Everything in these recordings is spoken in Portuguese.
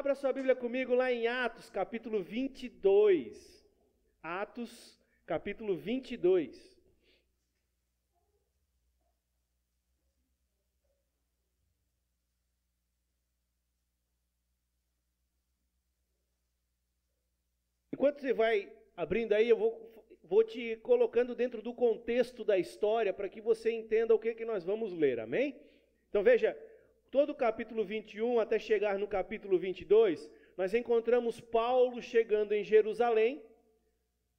Abra sua Bíblia comigo lá em Atos, capítulo 22. Atos, capítulo 22. Enquanto você vai abrindo aí, eu vou te colocando dentro do contexto da história para que você entenda o que nós vamos ler, amém? Então veja, todo o capítulo 21 até chegar no capítulo 22, nós encontramos Paulo chegando em Jerusalém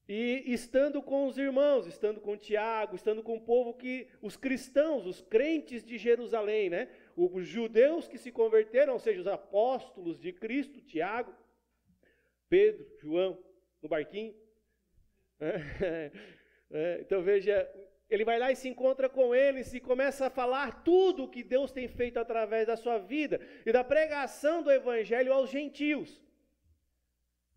e estando com os irmãos, estando com Tiago, estando com o povo os cristãos, os crentes de Jerusalém, né? Os judeus que se converteram, ou seja, os apóstolos de Cristo, Tiago, Pedro, João, no barquinho. Então veja, ele vai lá e se encontra com eles e começa a falar tudo o que Deus tem feito através da sua vida e da pregação do evangelho aos gentios.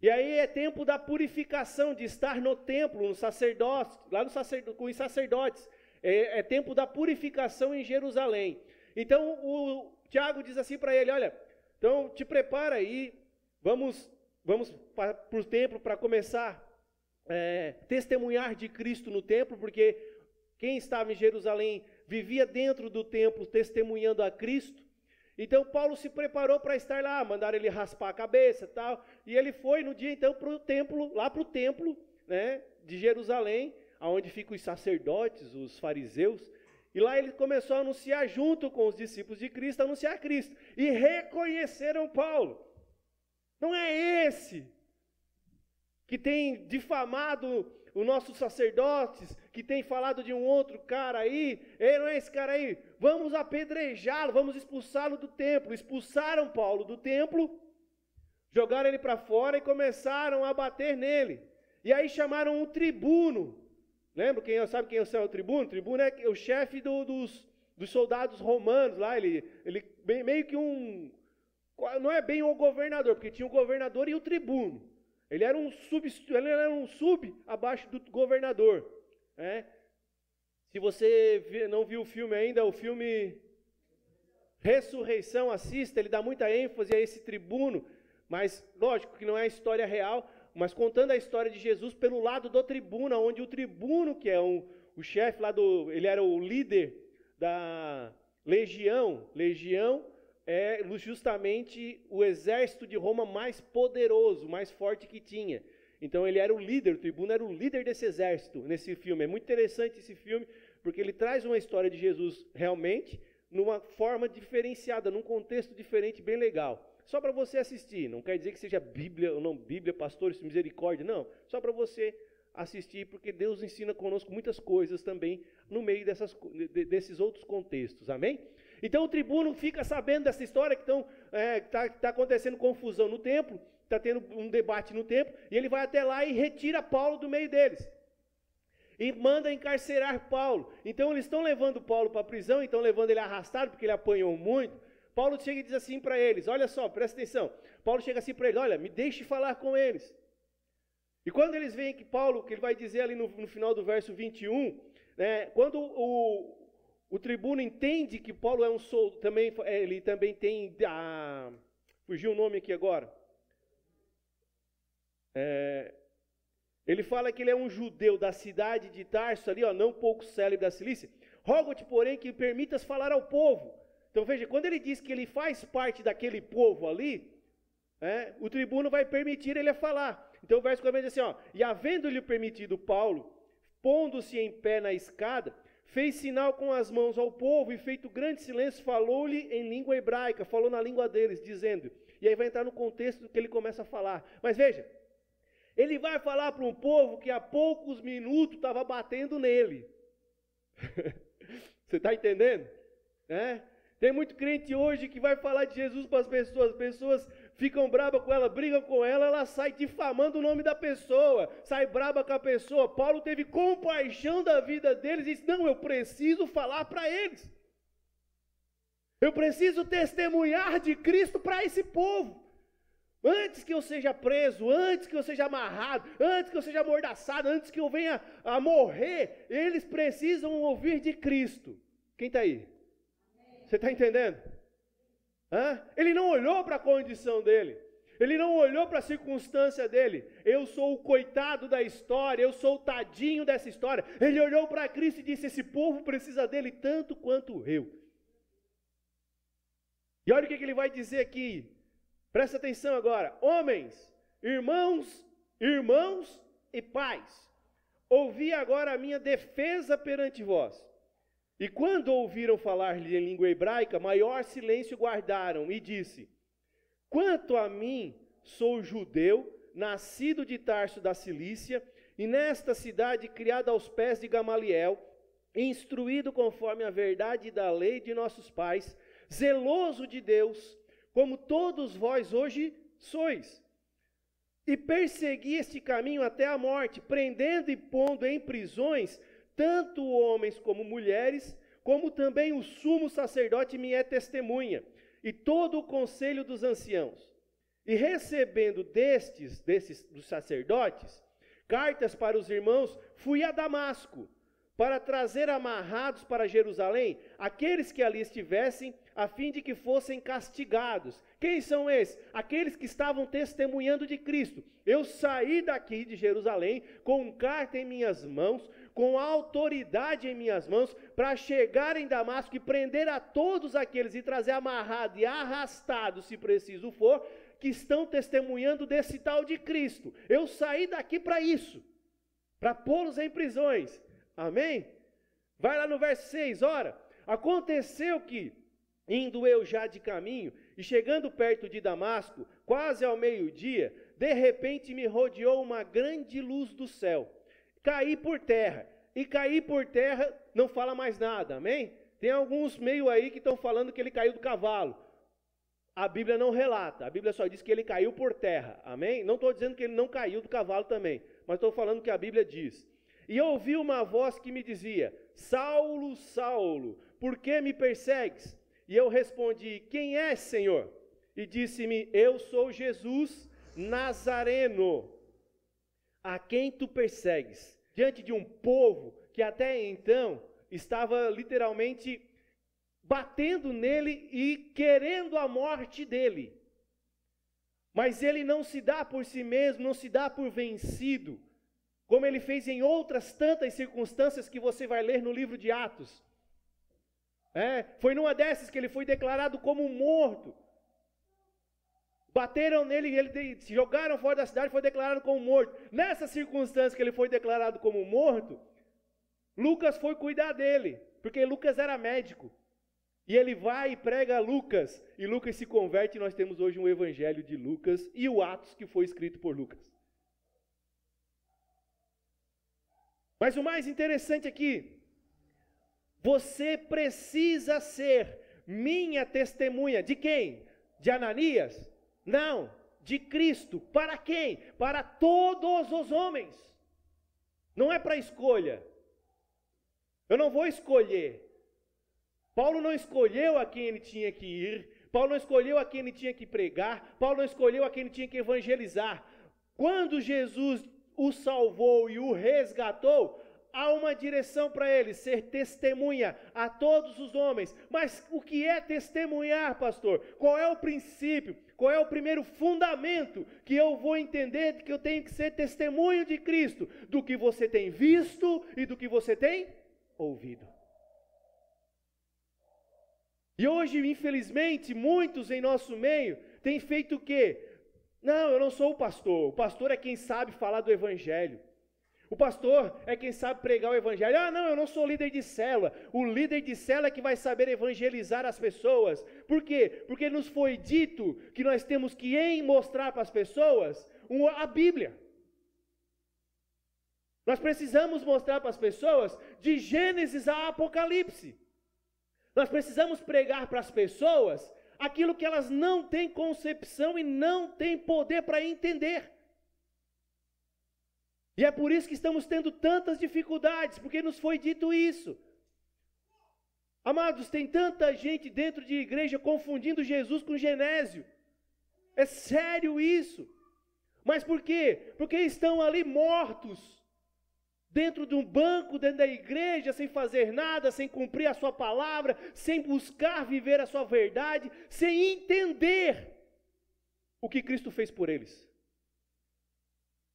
E aí é tempo da purificação, de estar no templo, no sacerdócio, lá com os sacerdotes. É tempo da purificação em Jerusalém. Então o Tiago diz assim para ele: olha, então te prepara aí, vamos para o templo para começar testemunhar de Cristo no templo, porque quem estava em Jerusalém vivia dentro do templo testemunhando a Cristo. Então Paulo se preparou para estar lá, mandaram ele raspar a cabeça e tal, e ele foi no dia então para o templo, lá para o templo, né, de Jerusalém, onde ficam os sacerdotes, os fariseus, e lá ele começou a anunciar junto com os discípulos de Cristo, anunciar Cristo, e reconheceram Paulo. Não é esse que tem difamado os nossos sacerdotes, que tem falado de um outro cara aí, não é esse cara aí, vamos apedrejá-lo, vamos expulsá-lo do templo. Expulsaram Paulo do templo, jogaram ele para fora e começaram a bater nele. E aí chamaram um tribuno. Lembra? Sabe quem é o tribuno? O tribuno é o chefe dos soldados romanos lá, ele meio que não é bem o governador, porque tinha o governador e o tribuno. Ele era um sub abaixo do governador. Se você não viu o filme ainda, o filme Ressurreição, assista, ele dá muita ênfase a esse tribuno, mas lógico que não é a história real, mas contando a história de Jesus pelo lado do tribuno, onde o tribuno, que é o chefe lá ele era o líder da legião é justamente o exército de Roma mais poderoso, mais forte que tinha. Então ele era o líder, o tribuno era o líder desse exército nesse filme. É muito interessante esse filme, porque ele traz uma história de Jesus realmente, numa forma diferenciada, num contexto diferente, bem legal. Só para você assistir, não quer dizer que seja Bíblia ou não Bíblia, pastores, misericórdia, não. Só para você assistir, porque Deus ensina conosco muitas coisas também no meio desses outros contextos, amém? Então o tribuno fica sabendo dessa história, que está acontecendo confusão no templo, está tendo um debate no templo, e ele vai até lá e retira Paulo do meio deles. E manda encarcerar Paulo. Então eles estão levando Paulo para a prisão, estão levando ele arrastado, porque ele apanhou muito. Paulo chega e diz assim para eles, olha só, presta atenção. Paulo chega assim para eles, olha, me deixe falar com eles. E quando eles veem que Paulo, que ele vai dizer ali no final do verso 21, né, quando o tribuno entende que Paulo é um soldado, ele também tem, fugiu o nome aqui agora, ele fala que ele é um judeu da cidade de Tarso, ali, não pouco célebre da Cilícia. Rogo-te, porém, que permitas falar ao povo. Então veja, quando ele diz que ele faz parte daquele povo ali, o tribuno vai permitir ele a falar. Então o verso 40 diz assim, e havendo-lhe permitido Paulo, pondo-se em pé na escada, fez sinal com as mãos ao povo e feito grande silêncio, falou-lhe em língua hebraica, falou na língua deles, dizendo, e aí vai entrar no contexto que ele começa a falar. Mas veja, ele vai falar para um povo que há poucos minutos estava batendo nele. Você está entendendo? Tem muito crente hoje que vai falar de Jesus para as pessoas ficam bravas com ela, brigam com ela sai difamando o nome da pessoa, sai brava com a pessoa. Paulo teve compaixão da vida deles e disse, não, eu preciso falar para eles. Eu preciso testemunhar de Cristo para esse povo. Antes que eu seja preso, antes que eu seja amarrado, antes que eu seja amordaçado, antes que eu venha a morrer, eles precisam ouvir de Cristo. Quem está aí? Você está entendendo? Ele não olhou para a condição dele. Ele não olhou para a circunstância dele. Eu sou o coitado da história, eu sou o tadinho dessa história. Ele olhou para Cristo e disse: esse povo precisa dele tanto quanto eu. E olha o que ele vai dizer aqui. Presta atenção agora. Homens, irmãos e pais, ouvi agora a minha defesa perante vós. E quando ouviram falar-lhe em língua hebraica, maior silêncio guardaram, e disse: quanto a mim, sou judeu, nascido de Tarso da Cilícia, e nesta cidade criado aos pés de Gamaliel, instruído conforme a verdade da lei de nossos pais, zeloso de Deus, como todos vós hoje sois. E persegui este caminho até a morte, prendendo e pondo em prisões tanto homens como mulheres, como também o sumo sacerdote me é testemunha, e todo o conselho dos anciãos. E recebendo dos sacerdotes, cartas para os irmãos, fui a Damasco, para trazer amarrados para Jerusalém aqueles que ali estivessem, a fim de que fossem castigados. Quem são esses? Aqueles que estavam testemunhando de Cristo. Eu saí daqui de Jerusalém com carta em minhas mãos, com autoridade em minhas mãos, para chegar em Damasco e prender a todos aqueles e trazer amarrado e arrastado, se preciso for, que estão testemunhando desse tal de Cristo. Eu saí daqui para isso, para pô-los em prisões. Amém? Vai lá no verso 6, ora, aconteceu que, indo eu já de caminho, e chegando perto de Damasco, quase ao meio-dia, de repente me rodeou uma grande luz do céu. Caí por terra, e cair por terra não fala mais nada, amém? Tem alguns meio aí que estão falando que ele caiu do cavalo. A Bíblia não relata, a Bíblia só diz que ele caiu por terra, amém? Não estou dizendo que ele não caiu do cavalo também, mas estou falando que a Bíblia diz. E ouvi uma voz que me dizia: Saulo, Saulo, por que me persegues? E eu respondi: quem és, Senhor? E disse-me: eu sou Jesus Nazareno, a quem tu persegues. Diante de um povo que até então estava literalmente batendo nele e querendo a morte dele. Mas ele não se dá por si mesmo, não se dá por vencido, como ele fez em outras tantas circunstâncias que você vai ler no livro de Atos. Foi numa dessas que ele foi declarado como morto. Bateram nele, ele se jogaram fora da cidade, foi declarado como morto. Nessa circunstância que ele foi declarado como morto, Lucas foi cuidar dele, porque Lucas era médico. E ele vai e prega a Lucas, e Lucas se converte, e nós temos hoje um evangelho de Lucas e o Atos que foi escrito por Lucas. Mas o mais interessante aqui, você precisa ser minha testemunha. De quem? De Ananias? Não, de Cristo. Para quem? Para todos os homens. Não é para escolha. Eu não vou escolher. Paulo não escolheu a quem ele tinha que ir. Paulo não escolheu a quem ele tinha que pregar. Paulo não escolheu a quem ele tinha que evangelizar. Quando Jesus o salvou e o resgatou, há uma direção para ele, ser testemunha a todos os homens. Mas o que é testemunhar, pastor? Qual é o princípio? Qual é o primeiro fundamento que eu vou entender de que eu tenho que ser testemunho de Cristo? Do que você tem visto e do que você tem ouvido. E hoje, infelizmente, muitos em nosso meio têm feito o quê? Não, eu não sou o pastor é quem sabe falar do evangelho. O pastor é quem sabe pregar o evangelho. Ah, não, eu não sou líder de célula. O líder de célula é que vai saber evangelizar as pessoas. Por quê? Porque nos foi dito que nós temos que mostrar para as pessoas a Bíblia. Nós precisamos mostrar para as pessoas de Gênesis a Apocalipse. Nós precisamos pregar para as pessoas aquilo que elas não têm concepção e não têm poder para entender. E é por isso que estamos tendo tantas dificuldades, porque nos foi dito isso. Amados, tem tanta gente dentro de igreja confundindo Jesus com Genésio. É sério isso. Mas por quê? Porque estão ali mortos, dentro de um banco, dentro da igreja, sem fazer nada, sem cumprir a sua palavra, sem buscar viver a sua verdade, sem entender o que Cristo fez por eles.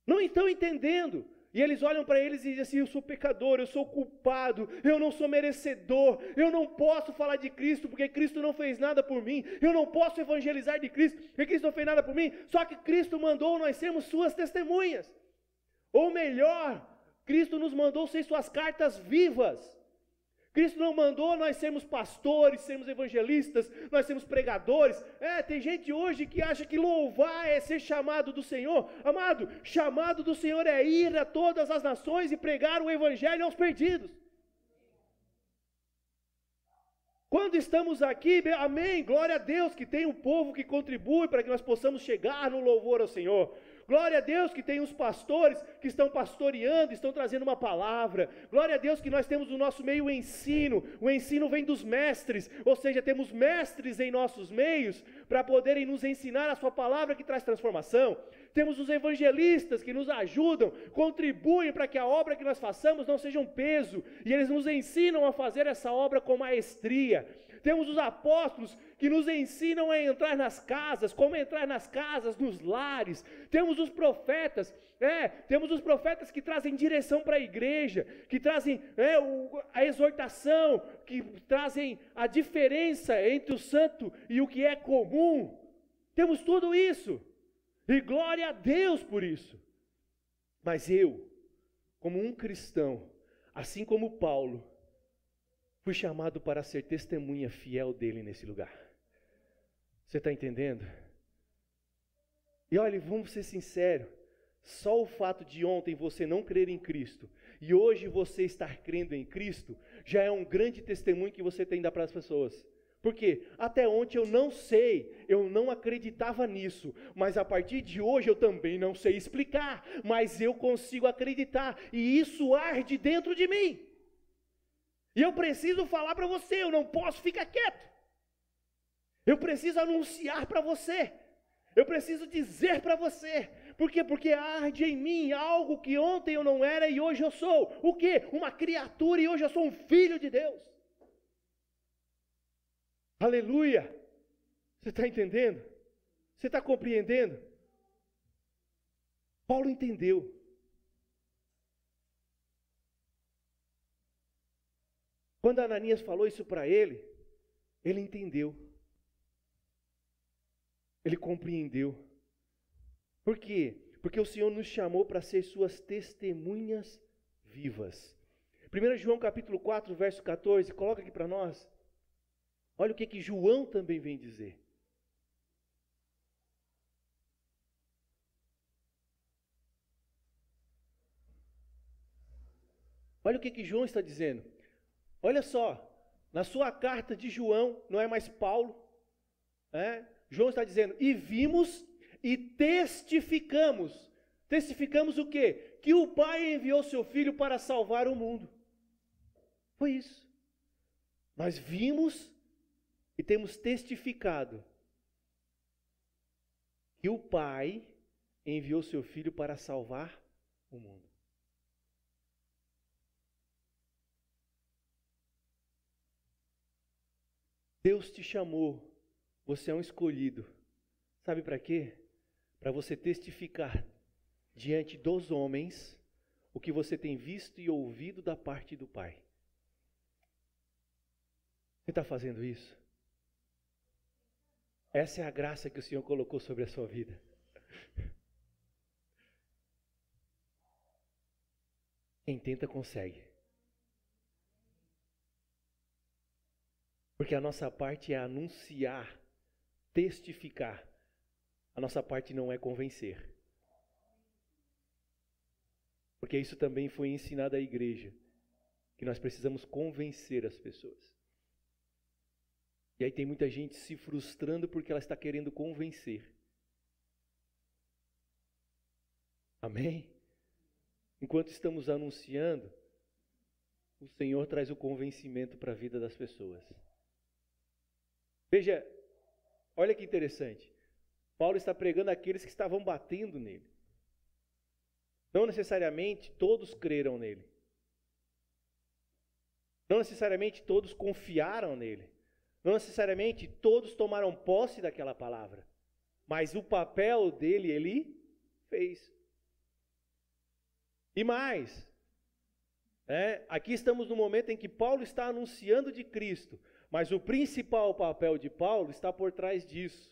Não estão entendendo. E eles olham para eles e dizem assim: eu sou pecador, eu sou culpado, eu não sou merecedor, eu não posso falar de Cristo porque Cristo não fez nada por mim, eu não posso evangelizar de Cristo porque Cristo não fez nada por mim. Só que Cristo mandou nós sermos suas testemunhas. Ou melhor, Cristo nos mandou ser suas cartas vivas. Cristo não mandou nós sermos pastores, sermos evangelistas, nós sermos pregadores. Tem gente hoje que acha que louvar é ser chamado do Senhor. Amado, chamado do Senhor é ir a todas as nações e pregar o evangelho aos perdidos. Quando estamos aqui, amém, glória a Deus que tem um povo que contribui para que nós possamos chegar no louvor ao Senhor. Glória a Deus que tem os pastores que estão pastoreando, estão trazendo uma palavra. Glória a Deus que nós temos no nosso meio o ensino vem dos mestres, ou seja, temos mestres em nossos meios para poderem nos ensinar a sua palavra que traz transformação. Temos os evangelistas que nos ajudam, contribuem para que a obra que nós façamos não seja um peso, e eles nos ensinam a fazer essa obra com maestria. Temos os apóstolos que nos ensinam a entrar nas casas, como entrar nas casas, nos lares. Temos os profetas, que trazem direção para a igreja, que trazem a exortação, que trazem a diferença entre o santo e o que é comum. Temos tudo isso, e glória a Deus por isso. Mas eu, como um cristão, assim como Paulo, fui chamado para ser testemunha fiel dele nesse lugar. Você está entendendo? E olha, vamos ser sinceros, só o fato de ontem você não crer em Cristo, e hoje você estar crendo em Cristo, já é um grande testemunho que você tem que dar para as pessoas. Por quê? Até ontem eu não sei, eu não acreditava nisso, mas a partir de hoje eu também não sei explicar, mas eu consigo acreditar, e isso arde dentro de mim. E eu preciso falar para você, eu não posso ficar quieto. Eu preciso anunciar para você. Eu preciso dizer para você. Por quê? Porque arde em mim algo que ontem eu não era e hoje eu sou. O quê? Uma criatura e hoje eu sou um filho de Deus. Aleluia! Você está entendendo? Você está compreendendo? Paulo entendeu. Quando Ananias falou isso para ele entendeu. Ele compreendeu. Por quê? Porque o Senhor nos chamou para ser suas testemunhas vivas. 1 João capítulo 4, verso 14, coloca aqui para nós. Olha o que João também vem dizer. Olha o que João está dizendo. Olha só, na sua carta de João, não é mais Paulo, João está dizendo, e vimos e testificamos. Testificamos o quê? Que o Pai enviou seu Filho para salvar o mundo. Foi isso. Nós vimos e temos testificado que o Pai enviou seu Filho para salvar o mundo. Deus te chamou, você é um escolhido. Sabe para quê? Para você testificar diante dos homens o que você tem visto e ouvido da parte do Pai. Você está fazendo isso? Essa é a graça que o Senhor colocou sobre a sua vida. Quem tenta consegue. Porque a nossa parte é anunciar, testificar. A nossa parte não é convencer. Porque isso também foi ensinado à igreja, que nós precisamos convencer as pessoas. E aí tem muita gente se frustrando porque ela está querendo convencer. Amém? Enquanto estamos anunciando, o Senhor traz o convencimento para a vida das pessoas. Veja, olha que interessante. Paulo está pregando àqueles que estavam batendo nele. Não necessariamente todos creram nele. Não necessariamente todos confiaram nele. Não necessariamente todos tomaram posse daquela palavra. mas o papel dele ele fez. E mais, aqui estamos no momento em que Paulo está anunciando de Cristo, mas o principal papel de Paulo está por trás disso.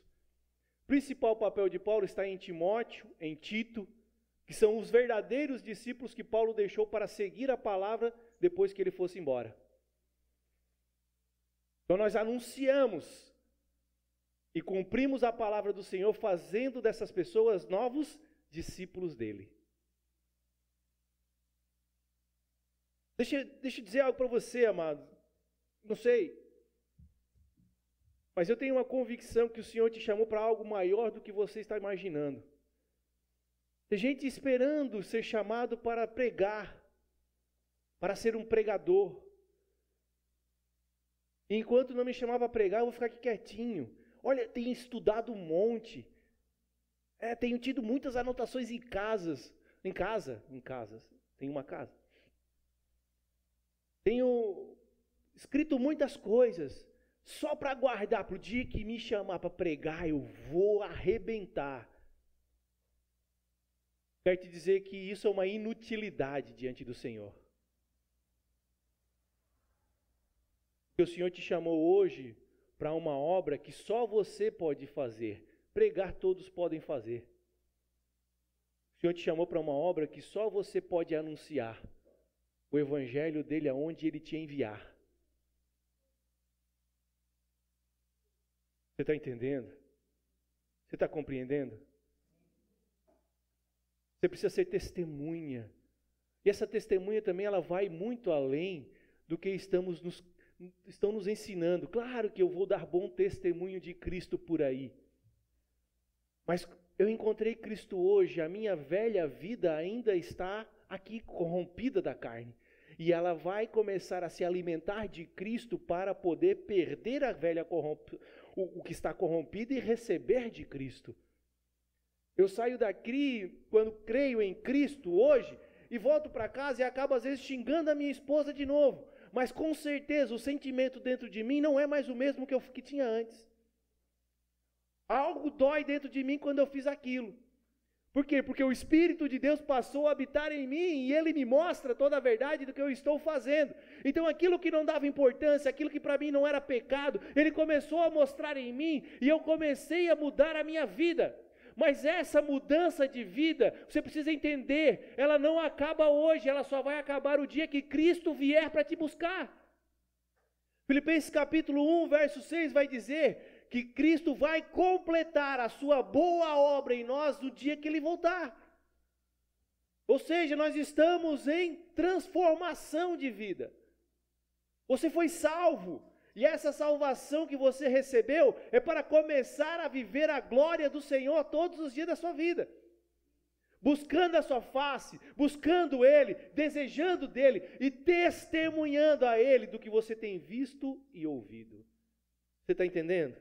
O principal papel de Paulo está em Timóteo, em Tito, que são os verdadeiros discípulos que Paulo deixou para seguir a palavra depois que ele fosse embora. Então nós anunciamos e cumprimos a palavra do Senhor, fazendo dessas pessoas novos discípulos dele. Deixa eu dizer algo para você, amado. Não sei, mas eu tenho uma convicção que o Senhor te chamou para algo maior do que você está imaginando. Tem gente esperando ser chamado para pregar, para ser um pregador. E enquanto não me chamava para pregar, eu vou ficar aqui quietinho. Olha, tenho estudado um monte. Tenho tido muitas anotações em casas. Tenho uma casa. Tenho escrito muitas coisas, só para guardar para o dia que me chamar para pregar, eu vou arrebentar. Quero te dizer que isso é uma inutilidade diante do Senhor. O Senhor te chamou hoje para uma obra que só você pode fazer. Pregar todos podem fazer. O Senhor te chamou para uma obra que só você pode anunciar o evangelho dele aonde ele te enviar. Você está entendendo? Você está compreendendo? Você precisa ser testemunha. E essa testemunha também ela vai muito além do que estão nos ensinando. Claro que eu vou dar bom testemunho de Cristo por aí. Mas eu encontrei Cristo hoje, a minha velha vida ainda está aqui corrompida da carne. E ela vai começar a se alimentar de Cristo para poder perder a velha o que está corrompido e receber de Cristo. Eu saio daqui quando creio em Cristo hoje e volto para casa e acabo às vezes xingando a minha esposa de novo. Mas com certeza o sentimento dentro de mim não é mais o mesmo que tinha antes. Algo dói dentro de mim quando eu fiz aquilo. Por quê? Porque o Espírito de Deus passou a habitar em mim e Ele me mostra toda a verdade do que eu estou fazendo. Então aquilo que não dava importância, aquilo que para mim não era pecado, Ele começou a mostrar em mim e eu comecei a mudar a minha vida. Mas essa mudança de vida, você precisa entender, ela não acaba hoje, ela só vai acabar o dia que Cristo vier para te buscar. Filipenses capítulo 1, verso 6 vai dizer que Cristo vai completar a sua boa obra em nós no dia que Ele voltar. Ou seja, nós estamos em transformação de vida. Você foi salvo. E essa salvação que você recebeu é para começar a viver a glória do Senhor todos os dias da sua vida. Buscando a sua face, buscando Ele, desejando dEle e testemunhando a Ele do que você tem visto e ouvido. Você está entendendo?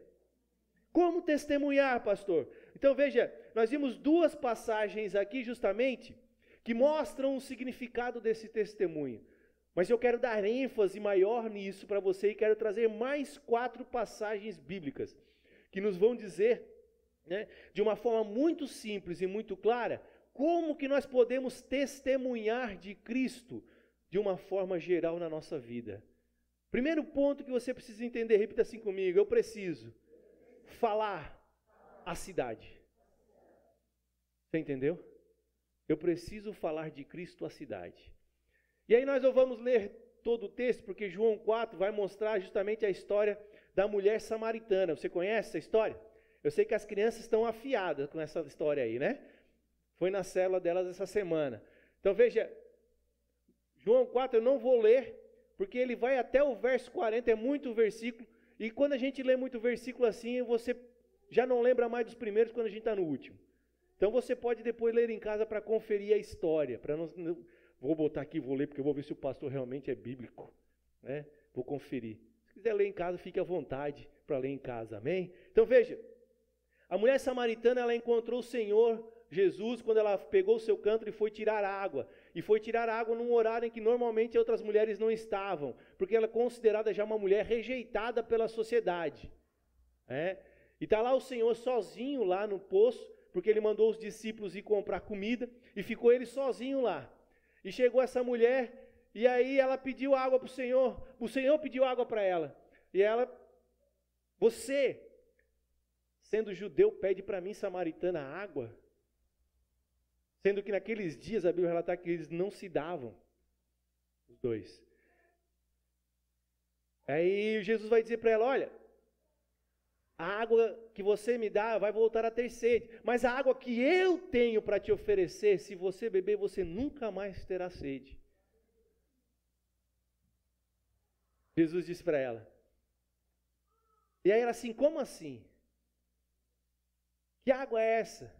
Como testemunhar, pastor? Então veja, nós vimos duas passagens aqui justamente que mostram o significado desse testemunho. Mas eu quero dar ênfase maior nisso para você e quero trazer mais 4 passagens bíblicas que nos vão dizer, de uma forma muito simples e muito clara, como que nós podemos testemunhar de Cristo de uma forma geral na nossa vida. Primeiro ponto que você precisa entender, repita assim comigo, eu preciso falar a cidade. Você entendeu? Eu preciso falar de Cristo à cidade. E aí nós não vamos ler todo o texto, porque João 4 vai mostrar justamente a história da mulher samaritana. Você conhece essa história? Eu sei que as crianças estão afiadas com essa história aí, né? Foi na célula delas essa semana. Então veja, João 4 eu não vou ler, porque ele vai até o verso 40, é muito versículo. E quando a gente lê muito versículo assim, você já não lembra mais dos primeiros quando a gente está no último. Então você pode depois ler em casa para conferir a história, para não vou botar aqui, vou ler, porque eu vou ver se o pastor realmente é bíblico, né? Vou conferir. Se quiser ler em casa, fique à vontade para ler em casa, amém? Então veja, a mulher samaritana, ela encontrou o Senhor Jesus quando ela pegou o seu cântaro e foi tirar água. E foi tirar água num horário em que normalmente outras mulheres não estavam, porque ela é considerada já uma mulher rejeitada pela sociedade, né? E está lá o Senhor sozinho lá no poço, porque ele mandou os discípulos ir comprar comida, e ficou ele sozinho lá. E chegou essa mulher, e aí ela pediu água para o Senhor pediu água para ela. E ela, você, sendo judeu, pede para mim, samaritana, água? Sendo que naqueles dias, a Bíblia relata que eles não se davam, os dois. Aí Jesus vai dizer para ela, olha, a água que você me dá vai voltar a ter sede, mas a água que eu tenho para te oferecer, se você beber, você nunca mais terá sede. Jesus disse para ela. E aí ela assim, como assim? Que água é essa?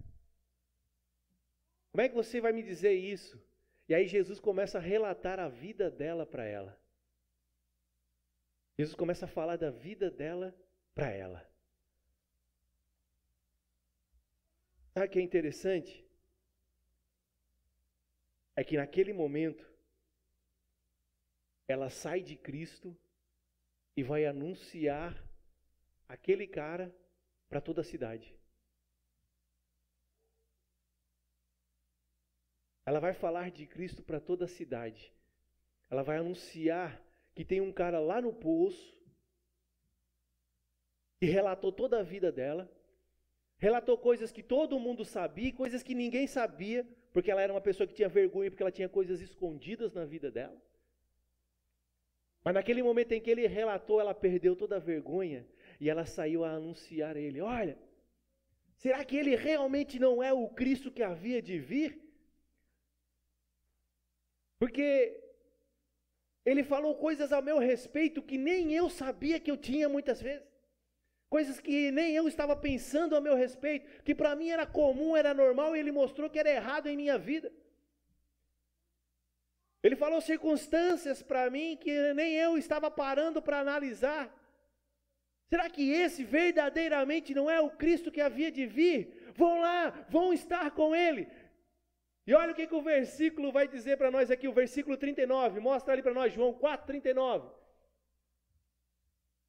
Como é que você vai me dizer isso? E aí Jesus começa a relatar a vida dela para ela. Jesus começa a falar da vida dela para ela. Sabe o que é interessante? É que naquele momento, ela sai de Cristo e vai anunciar aquele cara para toda a cidade. Ela vai falar de Cristo para toda a cidade. Ela vai anunciar que tem um cara lá no poço que relatou toda a vida dela. Relatou coisas que todo mundo sabia, coisas que ninguém sabia, porque ela era uma pessoa que tinha vergonha, porque ela tinha coisas escondidas na vida dela. Mas naquele momento em que ele relatou, ela perdeu toda a vergonha e ela saiu a anunciar a ele, olha, será que ele realmente não é o Cristo que havia de vir? Porque ele falou coisas ao meu respeito que nem eu sabia que eu tinha muitas vezes. Coisas que nem eu estava pensando a meu respeito, que para mim era comum, era normal, e ele mostrou que era errado em minha vida. Ele falou circunstâncias para mim que nem eu estava parando para analisar. Será que esse verdadeiramente não é o Cristo que havia de vir? Vão lá, vão estar com ele. E olha o que o versículo vai dizer para nós aqui, o versículo 39, mostra ali para nós, João 4:39.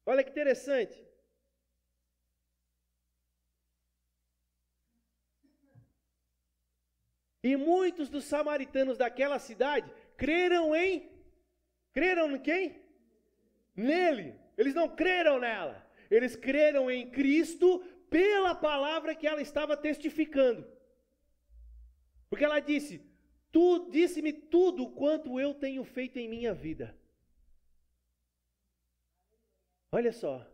Olha que interessante. E muitos dos samaritanos daquela cidade creram em quem? Nele. Eles não creram nela. Eles creram em Cristo pela palavra que ela estava testificando. Porque ela disse, tu disse-me tudo quanto eu tenho feito em minha vida. Olha só.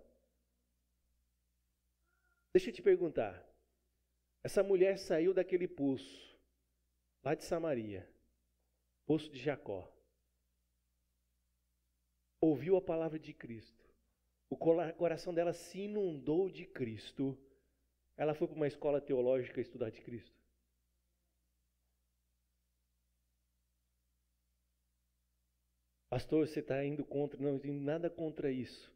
Deixa eu te perguntar. Essa mulher saiu daquele poço, lá de Samaria, poço de Jacó. Ouviu a palavra de Cristo. O coração dela se inundou de Cristo. Ela foi para uma escola teológica estudar de Cristo. Pastor, você está indo contra? Não, eu não tenho nada contra isso.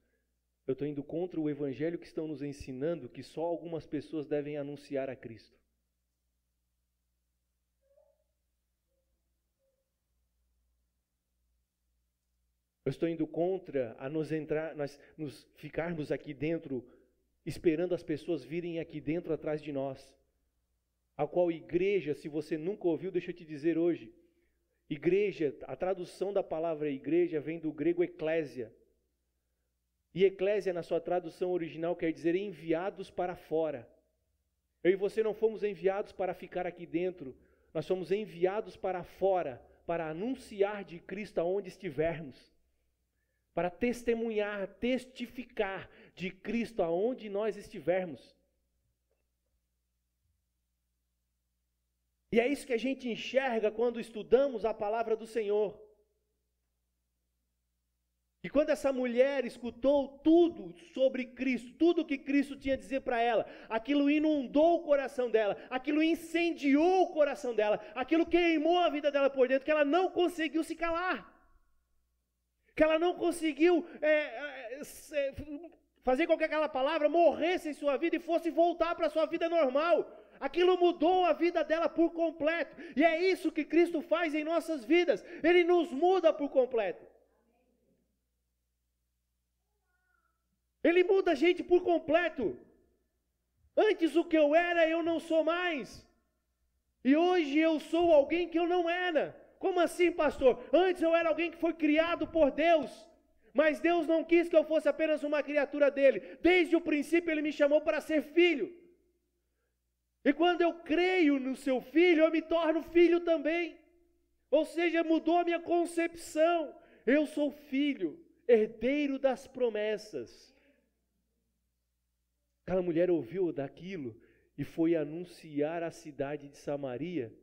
Eu estou indo contra o evangelho que estão nos ensinando, que só algumas pessoas devem anunciar a Cristo. Eu estou indo contra a nós ficarmos aqui dentro, esperando as pessoas virem aqui dentro atrás de nós. A qual igreja, se você nunca ouviu, deixa eu te dizer hoje. Igreja, a tradução da palavra igreja vem do grego eclésia. E eclésia, na sua tradução original, quer dizer enviados para fora. Eu e você não fomos enviados para ficar aqui dentro. Nós fomos enviados para fora, para anunciar de Cristo aonde estivermos. Para testemunhar, testificar de Cristo aonde nós estivermos. E é isso que a gente enxerga quando estudamos a palavra do Senhor. E quando essa mulher escutou tudo sobre Cristo, tudo que Cristo tinha a dizer para ela, aquilo inundou o coração dela, aquilo incendiou o coração dela, aquilo queimou a vida dela por dentro, que ela não conseguiu se calar. Que ela não conseguiu fazer com que aquela palavra morresse em sua vida e fosse voltar para a sua vida normal. Aquilo mudou a vida dela por completo. E é isso que Cristo faz em nossas vidas. Ele nos muda por completo. Ele muda a gente por completo. Antes o que eu era, eu não sou mais. E hoje eu sou alguém que eu não era. Como assim, pastor? Antes eu era alguém que foi criado por Deus. Mas Deus não quis que eu fosse apenas uma criatura dele. Desde o princípio ele me chamou para ser filho. E quando eu creio no seu filho, eu me torno filho também. Ou seja, mudou a minha concepção. Eu sou filho, herdeiro das promessas. Aquela mulher ouviu daquilo e foi anunciar à cidade de Samaria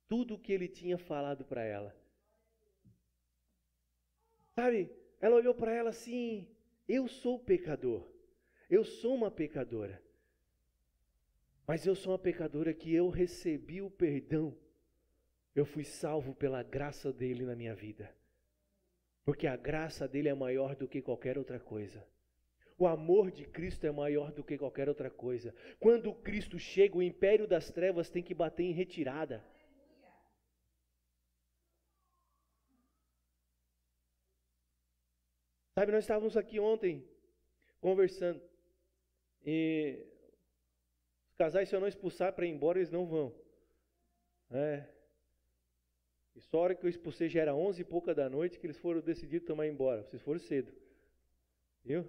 tudo o que ele tinha falado para ela. Sabe, ela olhou para ela assim, eu sou pecador, eu sou uma pecadora, mas eu sou uma pecadora que eu recebi o perdão, eu fui salvo pela graça dele na minha vida, porque a graça dele é maior do que qualquer outra coisa. O amor de Cristo é maior do que qualquer outra coisa. Quando Cristo chega, o império das trevas tem que bater em retirada. Sabe, nós estávamos aqui ontem conversando. E os casais, se eu não expulsar para ir embora, eles não vão. E só a hora que eu expulsei já era 11 e pouca da noite que eles foram decidir tomar embora. Vocês foram cedo. Viu?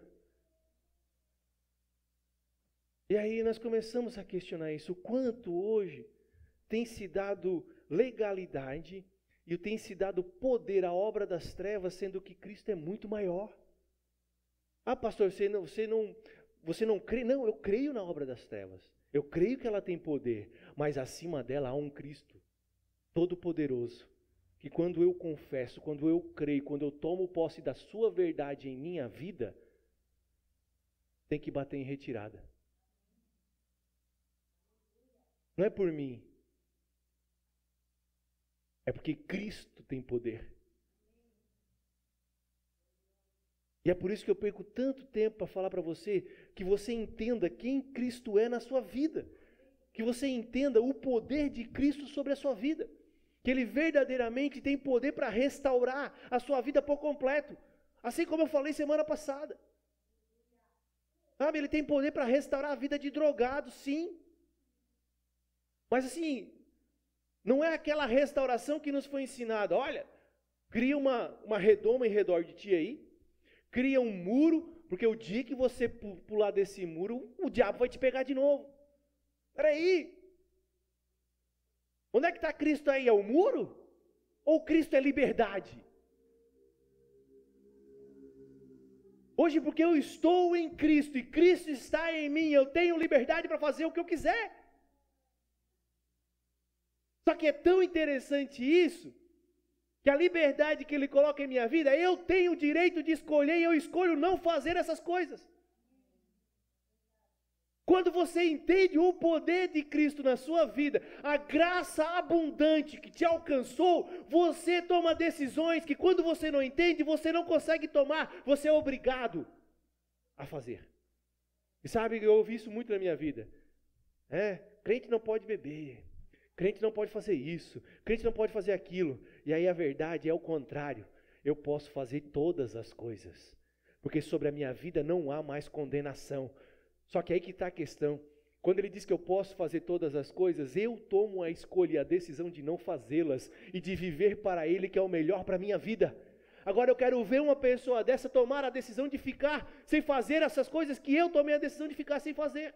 E aí nós começamos a questionar isso. O quanto hoje tem se dado legalidade e tem se dado poder à obra das trevas, sendo que Cristo é muito maior. Ah, pastor, você não crê? Não, eu creio na obra das trevas. Eu creio que ela tem poder, mas acima dela há um Cristo todo-poderoso, que quando eu confesso, quando eu creio, quando eu tomo posse da sua verdade em minha vida, tem que bater em retirada. Não é por mim, é porque Cristo tem poder. E é por isso que eu perco tanto tempo para falar para você, que você entenda quem Cristo é na sua vida, que você entenda o poder de Cristo sobre a sua vida, que Ele verdadeiramente tem poder para restaurar a sua vida por completo, assim como eu falei semana passada. Sabe, Ele tem poder para restaurar a vida de drogado, sim. Mas assim, não é aquela restauração que nos foi ensinada. Olha, cria uma redoma em redor de ti aí, cria um muro, porque o dia que você pular desse muro, o diabo vai te pegar de novo. Peraí, onde é que está Cristo aí? É o muro? Ou Cristo é liberdade? Hoje, porque eu estou em Cristo e Cristo está em mim, eu tenho liberdade para fazer o que eu quiser. Só que é tão interessante isso, que a liberdade que Ele coloca em minha vida, eu tenho o direito de escolher e eu escolho não fazer essas coisas. Quando você entende o poder de Cristo na sua vida, a graça abundante que te alcançou, você toma decisões que quando você não entende, você não consegue tomar, você é obrigado a fazer. E sabe, eu ouvi isso muito na minha vida. Crente não pode beber. Crente não pode fazer isso, crente não pode fazer aquilo. E aí a verdade é o contrário. Eu posso fazer todas as coisas, porque sobre a minha vida não há mais condenação. Só que aí que está a questão. Quando ele diz que eu posso fazer todas as coisas, eu tomo a escolha e a decisão de não fazê-las e de viver para Ele, que é o melhor para a minha vida. Agora eu quero ver uma pessoa dessa tomar a decisão de ficar sem fazer essas coisas que eu tomei a decisão de ficar sem fazer.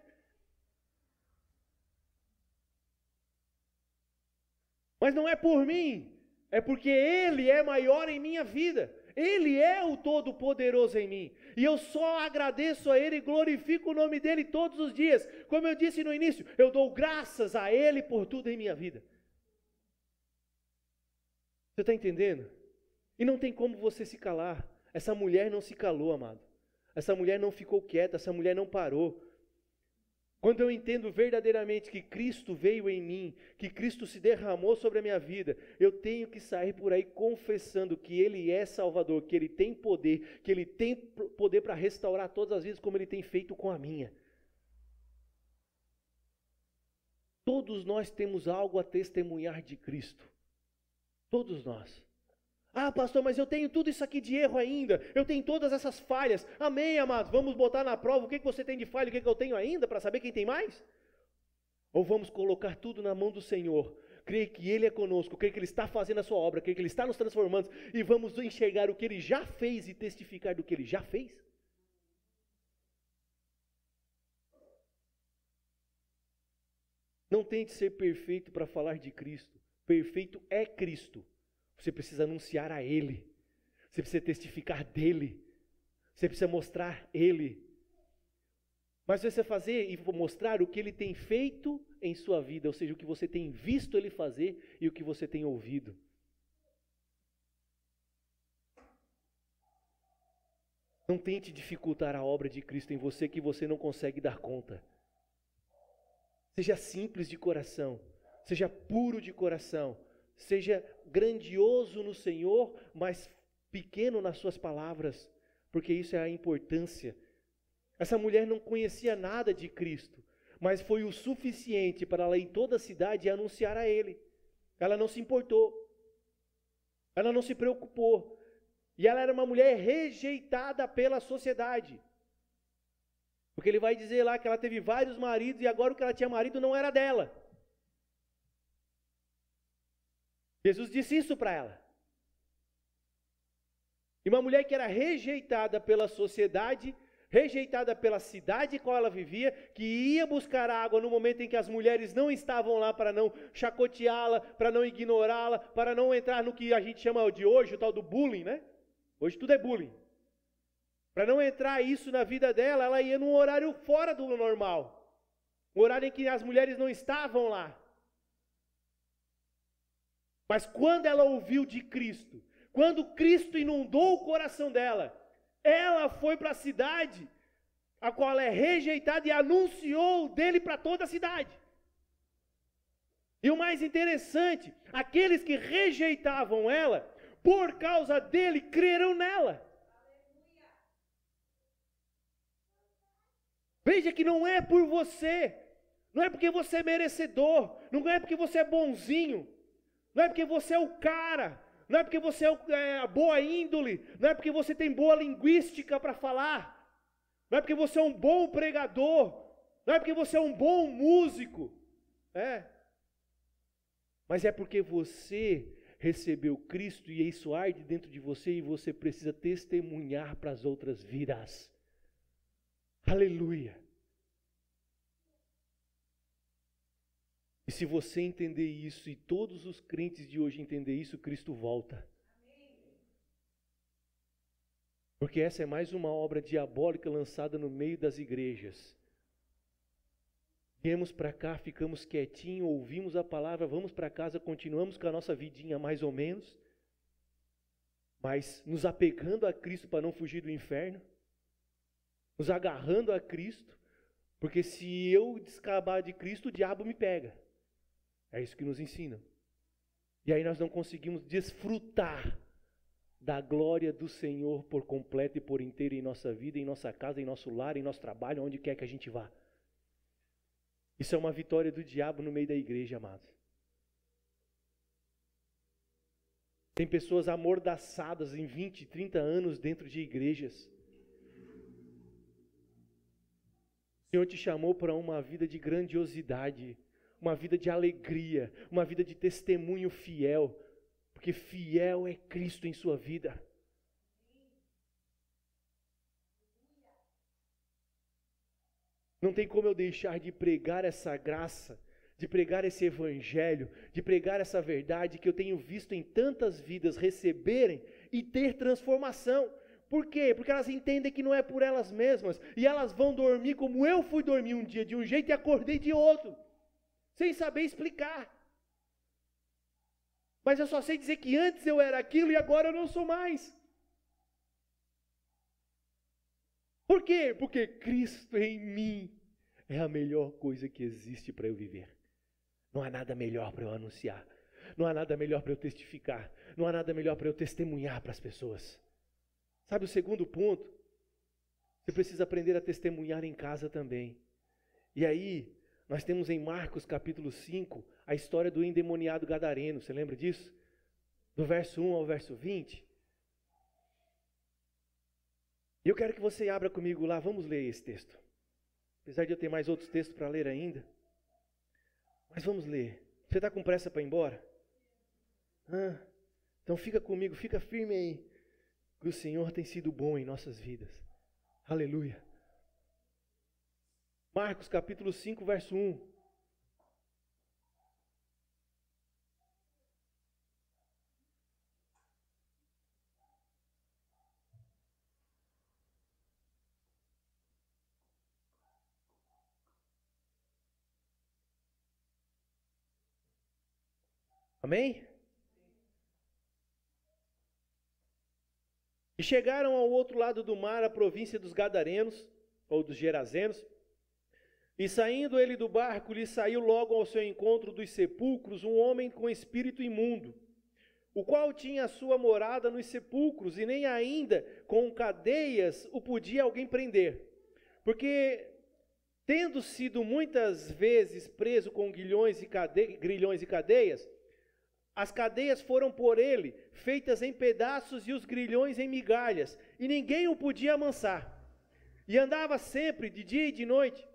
Mas não é por mim, é porque Ele é maior em minha vida. Ele é o Todo-Poderoso em mim. E eu só agradeço a Ele e glorifico o nome dEle todos os dias. Como eu disse no início, eu dou graças a Ele por tudo em minha vida. Você está entendendo? E não tem como você se calar. Essa mulher não se calou, amado. Essa mulher não ficou quieta, essa mulher não parou. Quando eu entendo verdadeiramente que Cristo veio em mim, que Cristo se derramou sobre a minha vida, eu tenho que sair por aí confessando que Ele é Salvador, que Ele tem poder, que Ele tem poder para restaurar todas as vidas como Ele tem feito com a minha. Todos nós temos algo a testemunhar de Cristo. Todos nós. Ah, pastor, mas eu tenho tudo isso aqui de erro ainda, eu tenho todas essas falhas. Amém, amados, vamos botar na prova o que você tem de falha e o que eu tenho ainda, para saber quem tem mais? Ou vamos colocar tudo na mão do Senhor, crer que Ele é conosco, crer que Ele está fazendo a sua obra, crer que Ele está nos transformando, e vamos enxergar o que Ele já fez e testificar do que Ele já fez? Não tente ser perfeito para falar de Cristo, perfeito é Cristo. Você precisa anunciar a Ele, você precisa testificar dEle, você precisa mostrar Ele. Mas você fazer e mostrar o que Ele tem feito em sua vida, ou seja, o que você tem visto Ele fazer e o que você tem ouvido. Não tente dificultar a obra de Cristo em você que você não consegue dar conta. Seja simples de coração, seja puro de coração, seja grandioso no Senhor, mas pequeno nas suas palavras, porque isso é a importância. Essa mulher não conhecia nada de Cristo, mas foi o suficiente para ela ir em toda a cidade e anunciar a Ele. Ela não se importou, ela não se preocupou, e ela era uma mulher rejeitada pela sociedade, porque ele vai dizer lá que ela teve vários maridos e agora o que ela tinha marido não era dela. Jesus disse isso para ela. E uma mulher que era rejeitada pela sociedade, rejeitada pela cidade em qual ela vivia, que ia buscar água no momento em que as mulheres não estavam lá para não chacoteá-la, para não ignorá-la, para não entrar no que a gente chama de hoje, o tal do bullying, né? Hoje tudo é bullying. Para não entrar isso na vida dela, ela ia num horário fora do normal. Um horário em que as mulheres não estavam lá. Mas quando ela ouviu de Cristo, quando Cristo inundou o coração dela, ela foi para a cidade, a qual ela é rejeitada, e anunciou dele para toda a cidade. E o mais interessante, aqueles que rejeitavam ela, por causa dele, creram nela. Veja que não é por você, não é porque você é merecedor, não é porque você é bonzinho, não é porque você é o cara, não é porque você é boa índole, não é porque você tem boa linguística para falar, não é porque você é um bom pregador, não é porque você é um bom músico, mas é porque você recebeu Cristo e isso arde dentro de você e você precisa testemunhar para as outras vidas. Aleluia! E se você entender isso, e todos os crentes de hoje entender isso, Cristo volta. Porque essa é mais uma obra diabólica lançada no meio das igrejas. Viemos para cá, ficamos quietinhos, ouvimos a palavra, vamos para casa, continuamos com a nossa vidinha mais ou menos, mas nos apegando a Cristo para não fugir do inferno, nos agarrando a Cristo, porque se eu descabar de Cristo, o diabo me pega. É isso que nos ensinam. E aí nós não conseguimos desfrutar da glória do Senhor por completo e por inteiro em nossa vida, em nossa casa, em nosso lar, em nosso trabalho, onde quer que a gente vá. Isso é uma vitória do diabo no meio da igreja, amados. Tem pessoas amordaçadas em 20, 30 anos dentro de igrejas. O Senhor te chamou para uma vida de grandiosidade, uma vida de alegria, uma vida de testemunho fiel, porque fiel é Cristo em sua vida. Não tem como eu deixar de pregar essa graça, de pregar esse evangelho, de pregar essa verdade que eu tenho visto em tantas vidas receberem e ter transformação. Por quê? Porque elas entendem que não é por elas mesmas, e elas vão dormir como eu fui dormir um dia de um jeito e acordei de outro, sem saber explicar. Mas eu só sei dizer que antes eu era aquilo e agora eu não sou mais. Por quê? Porque Cristo em mim é a melhor coisa que existe para eu viver. Não há nada melhor para eu anunciar. Não há nada melhor para eu testificar. Não há nada melhor para eu testemunhar para as pessoas. Sabe o segundo ponto? Você precisa aprender a testemunhar em casa também. E aí, nós temos em Marcos capítulo 5, a história do endemoniado gadareno. Você lembra disso? do verso 1 ao verso 20. E eu quero que você abra comigo lá, vamos ler esse texto. Apesar de eu ter mais outros textos para ler ainda. Mas vamos ler. Você está com pressa para ir embora? Então fica comigo, fica firme aí. Que o Senhor tem sido bom em nossas vidas. Aleluia. Marcos capítulo 5, verso 1. Amém? E chegaram ao outro lado do mar, a província dos Gadarenos, ou dos Gerazenos, e saindo ele do barco, lhe saiu logo ao seu encontro dos sepulcros um homem com espírito imundo, o qual tinha a sua morada nos sepulcros, e nem ainda com cadeias o podia alguém prender, porque, tendo sido muitas vezes preso com grilhões e cadeias, as cadeias foram por ele feitas em pedaços e os grilhões em migalhas, e ninguém o podia amansar. E andava sempre, de dia e de noite,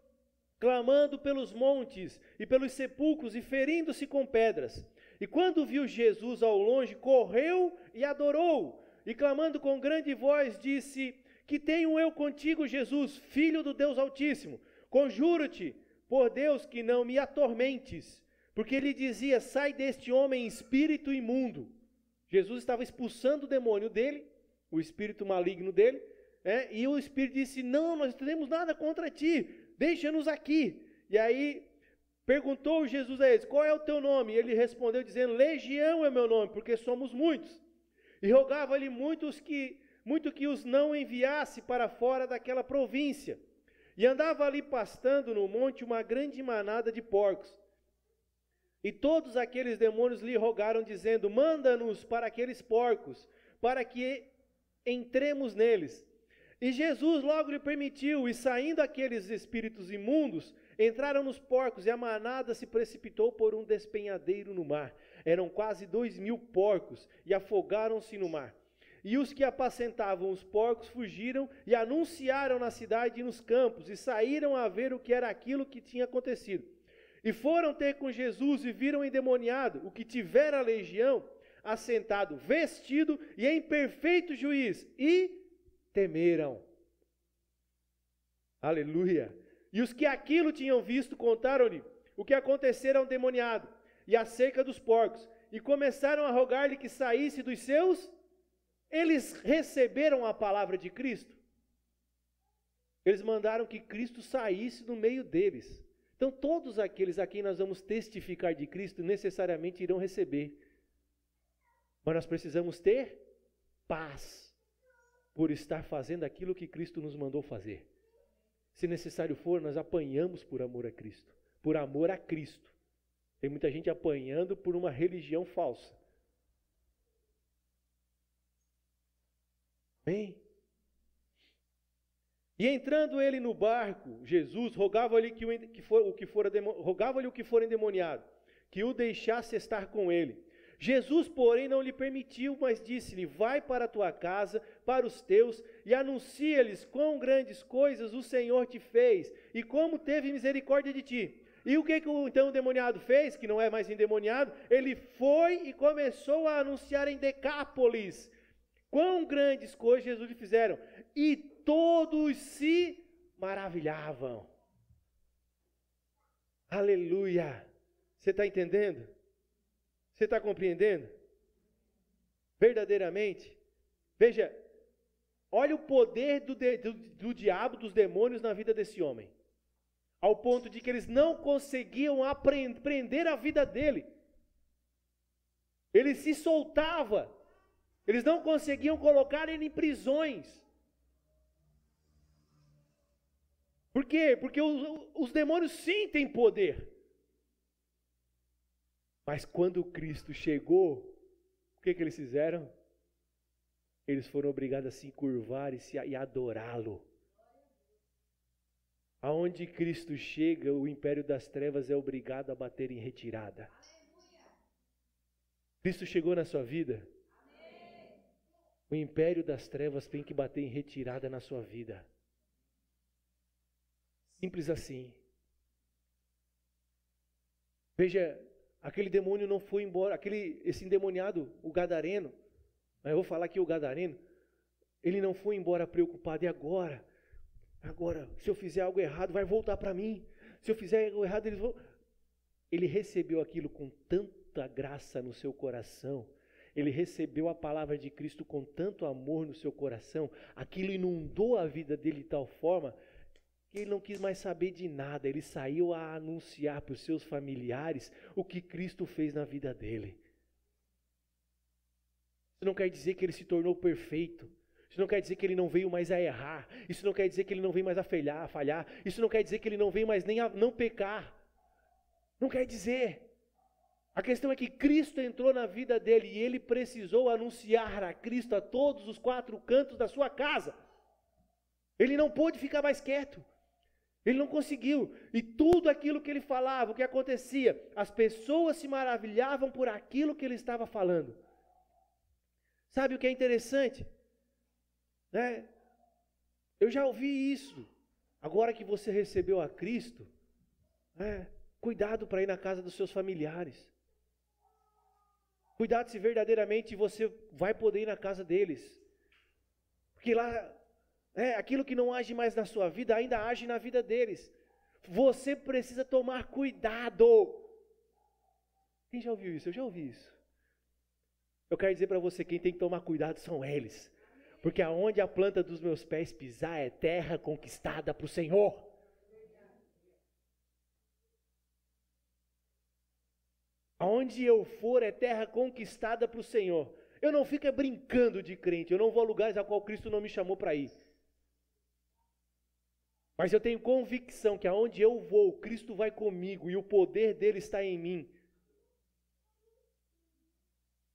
clamando pelos montes e pelos sepulcros e ferindo-se com pedras. E quando viu Jesus ao longe, correu e adorou, e clamando com grande voz, disse: Que tenho eu contigo, Jesus, Filho do Deus Altíssimo? Conjuro-te, por Deus, que não me atormentes. Porque ele dizia: sai deste homem espírito imundo. Jesus estava expulsando o demônio dele, o espírito maligno dele, e o espírito disse: não, nós não temos nada contra ti, deixa-nos aqui. E aí perguntou Jesus a eles: qual é o teu nome? E ele respondeu dizendo: Legião é meu nome, porque somos muitos. E rogava-lhe muito que os não enviasse para fora daquela província. E andava ali pastando no monte uma grande manada de porcos. E todos aqueles demônios lhe rogaram, dizendo: manda-nos para aqueles porcos, para que entremos neles. E Jesus logo lhe permitiu, e saindo aqueles espíritos imundos, entraram nos porcos, e a manada se precipitou por um despenhadeiro no mar. Eram quase 2.000 porcos, e afogaram-se no mar. E os que apacentavam os porcos fugiram, e anunciaram na cidade e nos campos, e saíram a ver o que era aquilo que tinha acontecido. E foram ter com Jesus e viram o endemoniado, o que tivera a legião, assentado, vestido e em perfeito juízo, e temeram. Aleluia! E os que aquilo tinham visto contaram-lhe o que acontecera ao endemoniado e acerca dos porcos, e começaram a rogar-lhe que saísse dos seus. Eles receberam a palavra de Cristo. Eles mandaram que Cristo saísse do meio deles. Então, todos aqueles a quem nós vamos testificar de Cristo necessariamente irão receber. Mas nós precisamos ter paz por estar fazendo aquilo que Cristo nos mandou fazer. Se necessário for, nós apanhamos por amor a Cristo. Por amor a Cristo. Tem muita gente apanhando por uma religião falsa. Amém? E entrando ele no barco, Jesus rogava-lhe o que for endemoniado, que o deixasse estar com ele. Jesus, porém, não lhe permitiu, mas disse-lhe: vai para a tua casa, para os teus, e anuncia-lhes quão grandes coisas o Senhor te fez, e como teve misericórdia de ti. E o que então o endemoniado fez, que não é mais endemoniado? Ele foi e começou a anunciar em Decápolis quão grandes coisas Jesus lhe fizeram. E todos se maravilhavam. Aleluia! Você está entendendo? Você está compreendendo? Verdadeiramente? Veja, olha o poder do diabo, dos demônios na vida desse homem. Ao ponto de que eles não conseguiam prender a vida dele. Ele se soltava. Eles não conseguiam colocar ele em prisões. Por quê? Porque os demônios sim têm poder. Mas quando Cristo chegou, o que eles fizeram? Eles foram obrigados a se curvar e adorá-lo. Aonde Cristo chega, o império das trevas é obrigado a bater em retirada. Cristo chegou na sua vida, o império das trevas tem que bater em retirada na sua vida. Simples assim. Veja, aquele demônio não foi embora, esse endemoniado, o gadareno, eu vou falar aqui o gadareno, ele não foi embora preocupado, e agora, se eu fizer algo errado, vai voltar para mim, se eu fizer algo errado, eles vão... Ele recebeu aquilo com tanta graça no seu coração, ele recebeu a palavra de Cristo com tanto amor no seu coração, aquilo inundou a vida dele de tal forma, que ele não quis mais saber de nada, ele saiu a anunciar para os seus familiares o que Cristo fez na vida dele. Isso não quer dizer que ele se tornou perfeito, isso não quer dizer que ele não veio mais a errar, isso não quer dizer que ele não veio mais a falhar, isso não quer dizer que ele não veio mais nem a não pecar, não quer dizer. A questão é que Cristo entrou na vida dele e ele precisou anunciar a Cristo a todos os 4 cantos da sua casa. Ele não pôde ficar mais quieto. Ele não conseguiu. E tudo aquilo que ele falava, o que acontecia, as pessoas se maravilhavam por aquilo que ele estava falando. Sabe o que é interessante? Eu já ouvi isso. Agora que você recebeu a Cristo, cuidado para ir na casa dos seus familiares. Cuidado se verdadeiramente você vai poder ir na casa deles. Porque lá, aquilo que não age mais na sua vida, ainda age na vida deles. Você precisa tomar cuidado. Quem já ouviu isso? Eu já ouvi isso. Eu quero dizer para você, quem tem que tomar cuidado são eles. Porque aonde a planta dos meus pés pisar é terra conquistada para o Senhor. Aonde eu for é terra conquistada para o Senhor. Eu não fico brincando de crente, eu não vou a lugares a qual Cristo não me chamou para ir. Mas eu tenho convicção que aonde eu vou, Cristo vai comigo e o poder dele está em mim.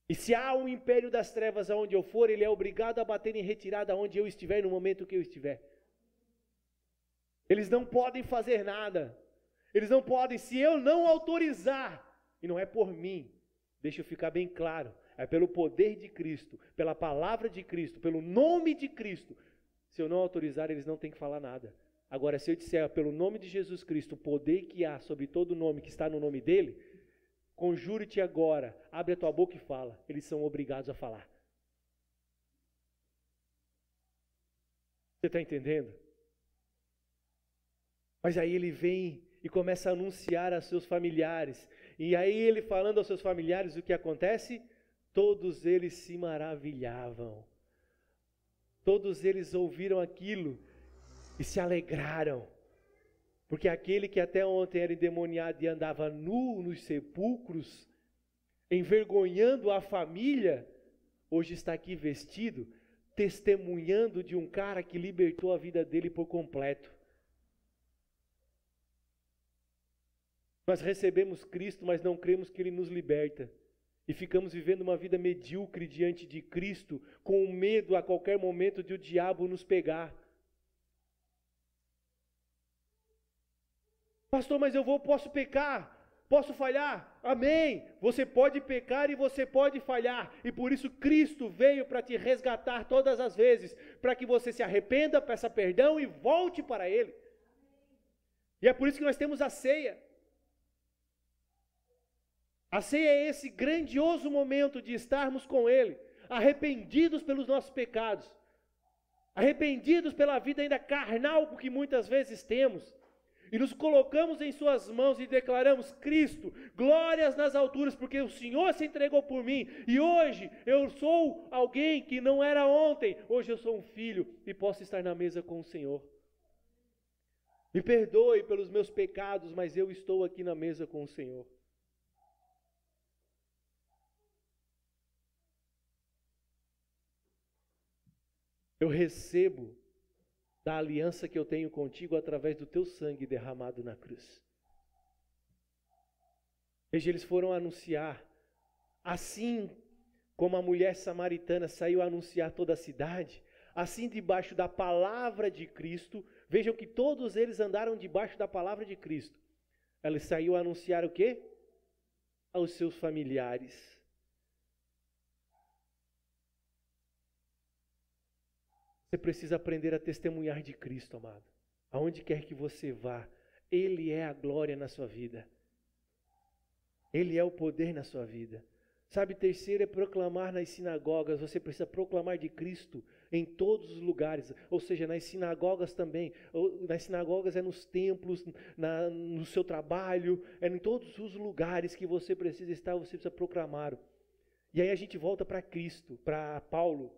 E se há um império das trevas aonde eu for, ele é obrigado a bater em retirada aonde eu estiver, no momento que eu estiver. Eles não podem fazer nada. Eles não podem, se eu não autorizar. E não é por mim, deixa eu ficar bem claro, é pelo poder de Cristo, pela palavra de Cristo, pelo nome de Cristo. Se eu não autorizar, eles não têm que falar nada. Agora, se eu disser pelo nome de Jesus Cristo, o poder que há sobre todo o nome que está no nome dele, conjure-te agora, abre a tua boca e fala. Eles são obrigados a falar. Você está entendendo? Mas aí ele vem e começa a anunciar a seus familiares. E aí ele falando aos seus familiares, o que acontece? Todos eles se maravilhavam. Todos eles ouviram aquilo e se alegraram. Porque aquele que até ontem era endemoniado e andava nu nos sepulcros, envergonhando a família, hoje está aqui vestido, testemunhando de um cara que libertou a vida dele por completo. Nós recebemos Cristo, mas não cremos que Ele nos liberta. E ficamos vivendo uma vida medíocre diante de Cristo, com medo a qualquer momento de o diabo nos pegar. Pastor, mas posso pecar, posso falhar? Amém! Você pode pecar e você pode falhar. E por isso Cristo veio para te resgatar todas as vezes, para que você se arrependa, peça perdão e volte para Ele. E é por isso que nós temos a ceia. A ceia é esse grandioso momento de estarmos com Ele, arrependidos pelos nossos pecados, arrependidos pela vida ainda carnal que muitas vezes temos, e nos colocamos em suas mãos e declaramos: Cristo, glórias nas alturas, porque o Senhor se entregou por mim, e hoje eu sou alguém que não era ontem, hoje eu sou um filho e posso estar na mesa com o Senhor. Me perdoe pelos meus pecados, mas eu estou aqui na mesa com o Senhor. Eu recebo da aliança que eu tenho contigo através do teu sangue derramado na cruz. Veja, eles foram anunciar, assim como a mulher samaritana saiu a anunciar toda a cidade, assim debaixo da palavra de Cristo, vejam que todos eles andaram debaixo da palavra de Cristo. Ela saiu a anunciar o quê? Aos seus familiares. Você precisa aprender a testemunhar de Cristo, amado. Aonde quer que você vá, Ele é a glória na sua vida. Ele é o poder na sua vida. Sabe, terceiro é proclamar nas sinagogas. Você precisa proclamar de Cristo em todos os lugares. Ou seja, nas sinagogas também. Nas sinagogas é nos templos, no seu trabalho, é em todos os lugares que você precisa estar, você precisa proclamar. E aí a gente volta para Cristo, para Paulo.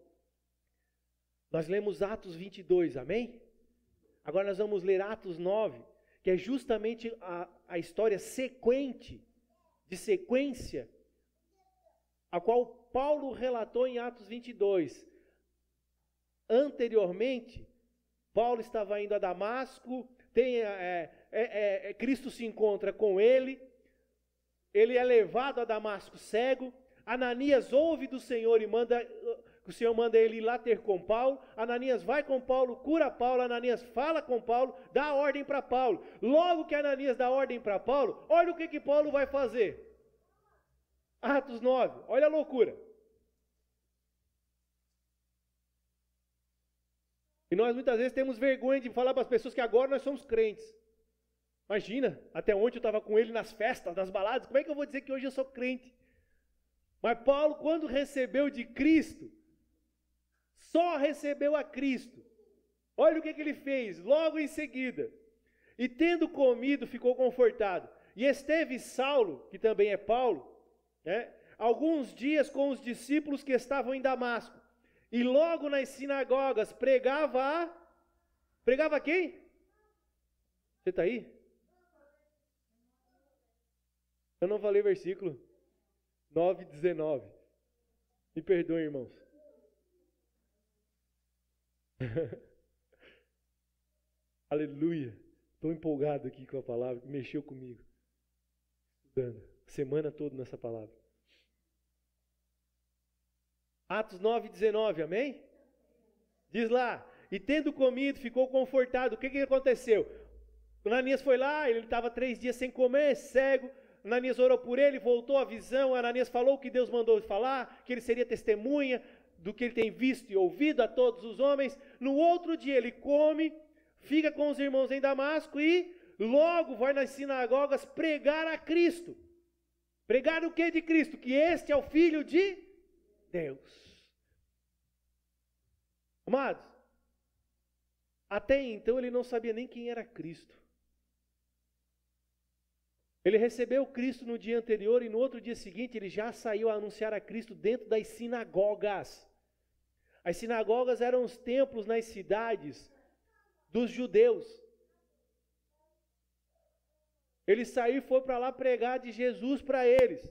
Nós lemos Atos 22, amém? Agora nós vamos ler Atos 9, que é justamente a história de sequência, a qual Paulo relatou em Atos 22. Anteriormente, Paulo estava indo a Damasco, Cristo se encontra com ele é levado a Damasco cego, Ananias ouve do Senhor e o Senhor manda ele ir lá ter com Paulo. Ananias vai com Paulo, cura Paulo. Ananias fala com Paulo, dá ordem para Paulo. Logo que Ananias dá ordem para Paulo, olha o que Paulo vai fazer. Atos 9, olha a loucura. E nós muitas vezes temos vergonha de falar para as pessoas que agora nós somos crentes. Imagina, até ontem eu estava com ele nas festas, nas baladas, como é que eu vou dizer que hoje eu sou crente? Mas Paulo, quando recebeu de Cristo, só recebeu a Cristo. Olha o que ele fez, logo em seguida. E tendo comido, ficou confortado. E esteve Saulo, que também é Paulo, alguns dias com os discípulos que estavam em Damasco. E logo nas sinagogas pregava quem? Você está aí? Eu não falei versículo 9:19. Me perdoem, irmãos. Aleluia. Estou empolgado aqui com a palavra, que mexeu comigo. Estudando, semana toda nessa palavra. Atos 9:19, amém? Diz lá, e tendo comido, ficou confortado. O que aconteceu? Ananias foi lá, ele estava 3 dias sem comer, cego. Ananias orou por ele, voltou a visão. Ananias falou o que Deus mandou falar, que ele seria testemunha do que ele tem visto e ouvido a todos os homens. No outro dia ele come, fica com os irmãos em Damasco e logo vai nas sinagogas pregar a Cristo. Pregar o que de Cristo? Que este é o Filho de Deus. Amados, até então ele não sabia nem quem era Cristo. Ele recebeu Cristo no dia anterior e no outro dia seguinte ele já saiu a anunciar a Cristo dentro das sinagogas. As sinagogas eram os templos nas cidades dos judeus. Ele saiu e foi para lá pregar de Jesus para eles.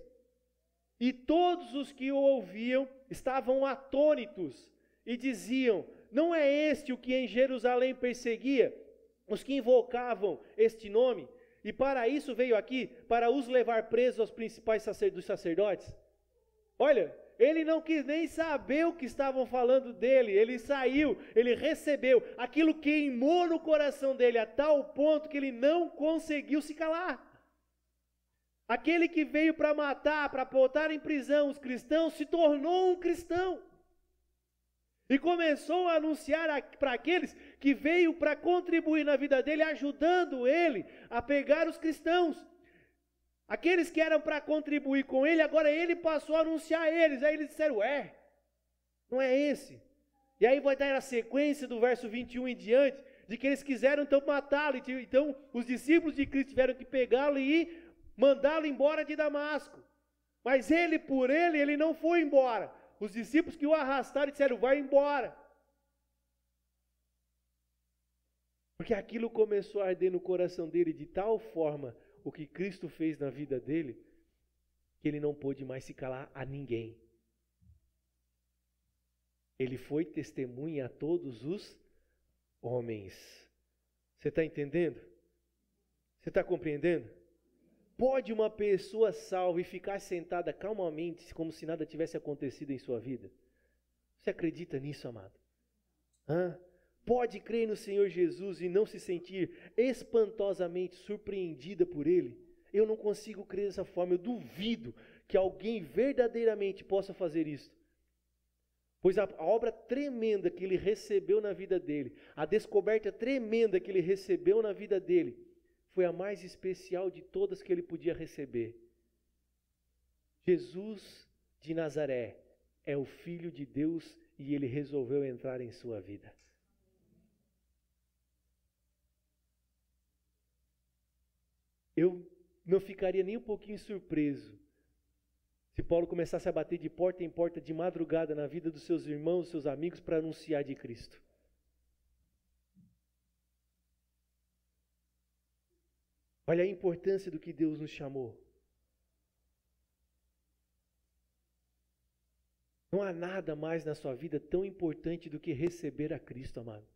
E todos os que o ouviam estavam atônitos e diziam: não é este o que em Jerusalém perseguia os que invocavam este nome? E para isso veio aqui, para os levar presos aos principais dos sacerdotes. Olha, ele não quis nem saber o que estavam falando dele. Ele saiu, ele recebeu. Aquilo queimou no coração dele a tal ponto que ele não conseguiu se calar. Aquele que veio para matar, para botar em prisão os cristãos, se tornou um cristão. E começou a anunciar para aqueles que veio para contribuir na vida dele, ajudando ele a pegar os cristãos. Aqueles que eram para contribuir com ele, agora ele passou a anunciar a eles. Aí eles disseram: não é esse. E aí vai dar a sequência do verso 21 em diante, de que eles quiseram então matá-lo. Então os discípulos de Cristo tiveram que pegá-lo e mandá-lo embora de Damasco. Mas ele não foi embora. Os discípulos que o arrastaram disseram: vai embora. Porque aquilo começou a arder no coração dele de tal forma, o que Cristo fez na vida dele, que ele não pôde mais se calar a ninguém. Ele foi testemunha a todos os homens. Você está entendendo? Você está compreendendo? Pode uma pessoa salva e ficar sentada calmamente, como se nada tivesse acontecido em sua vida? Você acredita nisso, amado? Pode crer no Senhor Jesus e não se sentir espantosamente surpreendida por Ele? Eu não consigo crer dessa forma. Eu duvido que alguém verdadeiramente possa fazer isso. Pois a obra tremenda que ele recebeu na vida dele, a descoberta tremenda que ele recebeu na vida dele, foi a mais especial de todas que ele podia receber. Jesus de Nazaré é o Filho de Deus e ele resolveu entrar em sua vida. Eu não ficaria nem um pouquinho surpreso se Paulo começasse a bater de porta em porta de madrugada na vida dos seus irmãos, dos seus amigos, para anunciar de Cristo. Olha a importância do que Deus nos chamou. Não há nada mais na sua vida tão importante do que receber a Cristo, amado.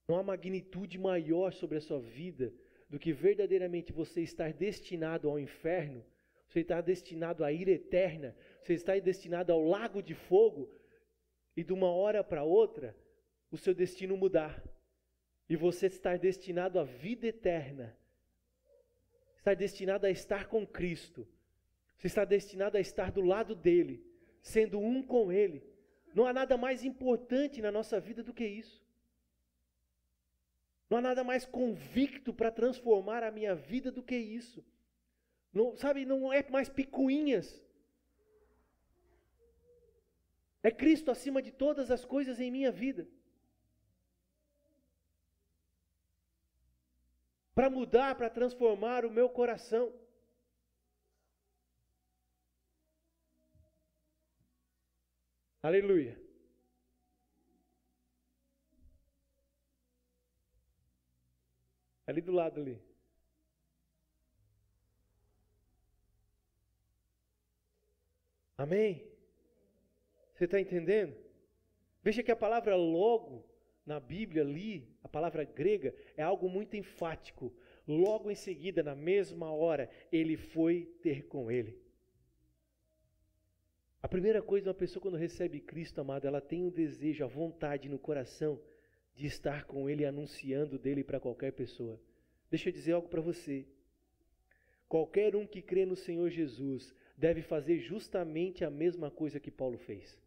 Não há magnitude maior sobre a sua vida do que verdadeiramente você estar destinado ao inferno, você está destinado à ira eterna, você está destinado ao lago de fogo, e de uma hora para outra, o seu destino mudar. E você estar destinado à vida eterna, estar destinado a estar com Cristo, você está destinado a estar do lado dele, sendo um com ele. Não há nada mais importante na nossa vida do que isso. Não há nada mais convicto para transformar a minha vida do que isso. Não, sabe, não é mais picuinhas. É Cristo acima de todas as coisas em minha vida. Para mudar, para transformar o meu coração. Aleluia. Ali do lado ali. Amém? Você está entendendo? Veja que a palavra logo na Bíblia ali, a palavra grega, é algo muito enfático. Logo em seguida, na mesma hora, ele foi ter com ele. A primeira coisa, uma pessoa quando recebe Cristo, amado, ela tem o desejo, a vontade no coração de estar com ele, anunciando dele para qualquer pessoa. Deixa eu dizer algo para você. Qualquer um que crê no Senhor Jesus deve fazer justamente a mesma coisa que Paulo fez.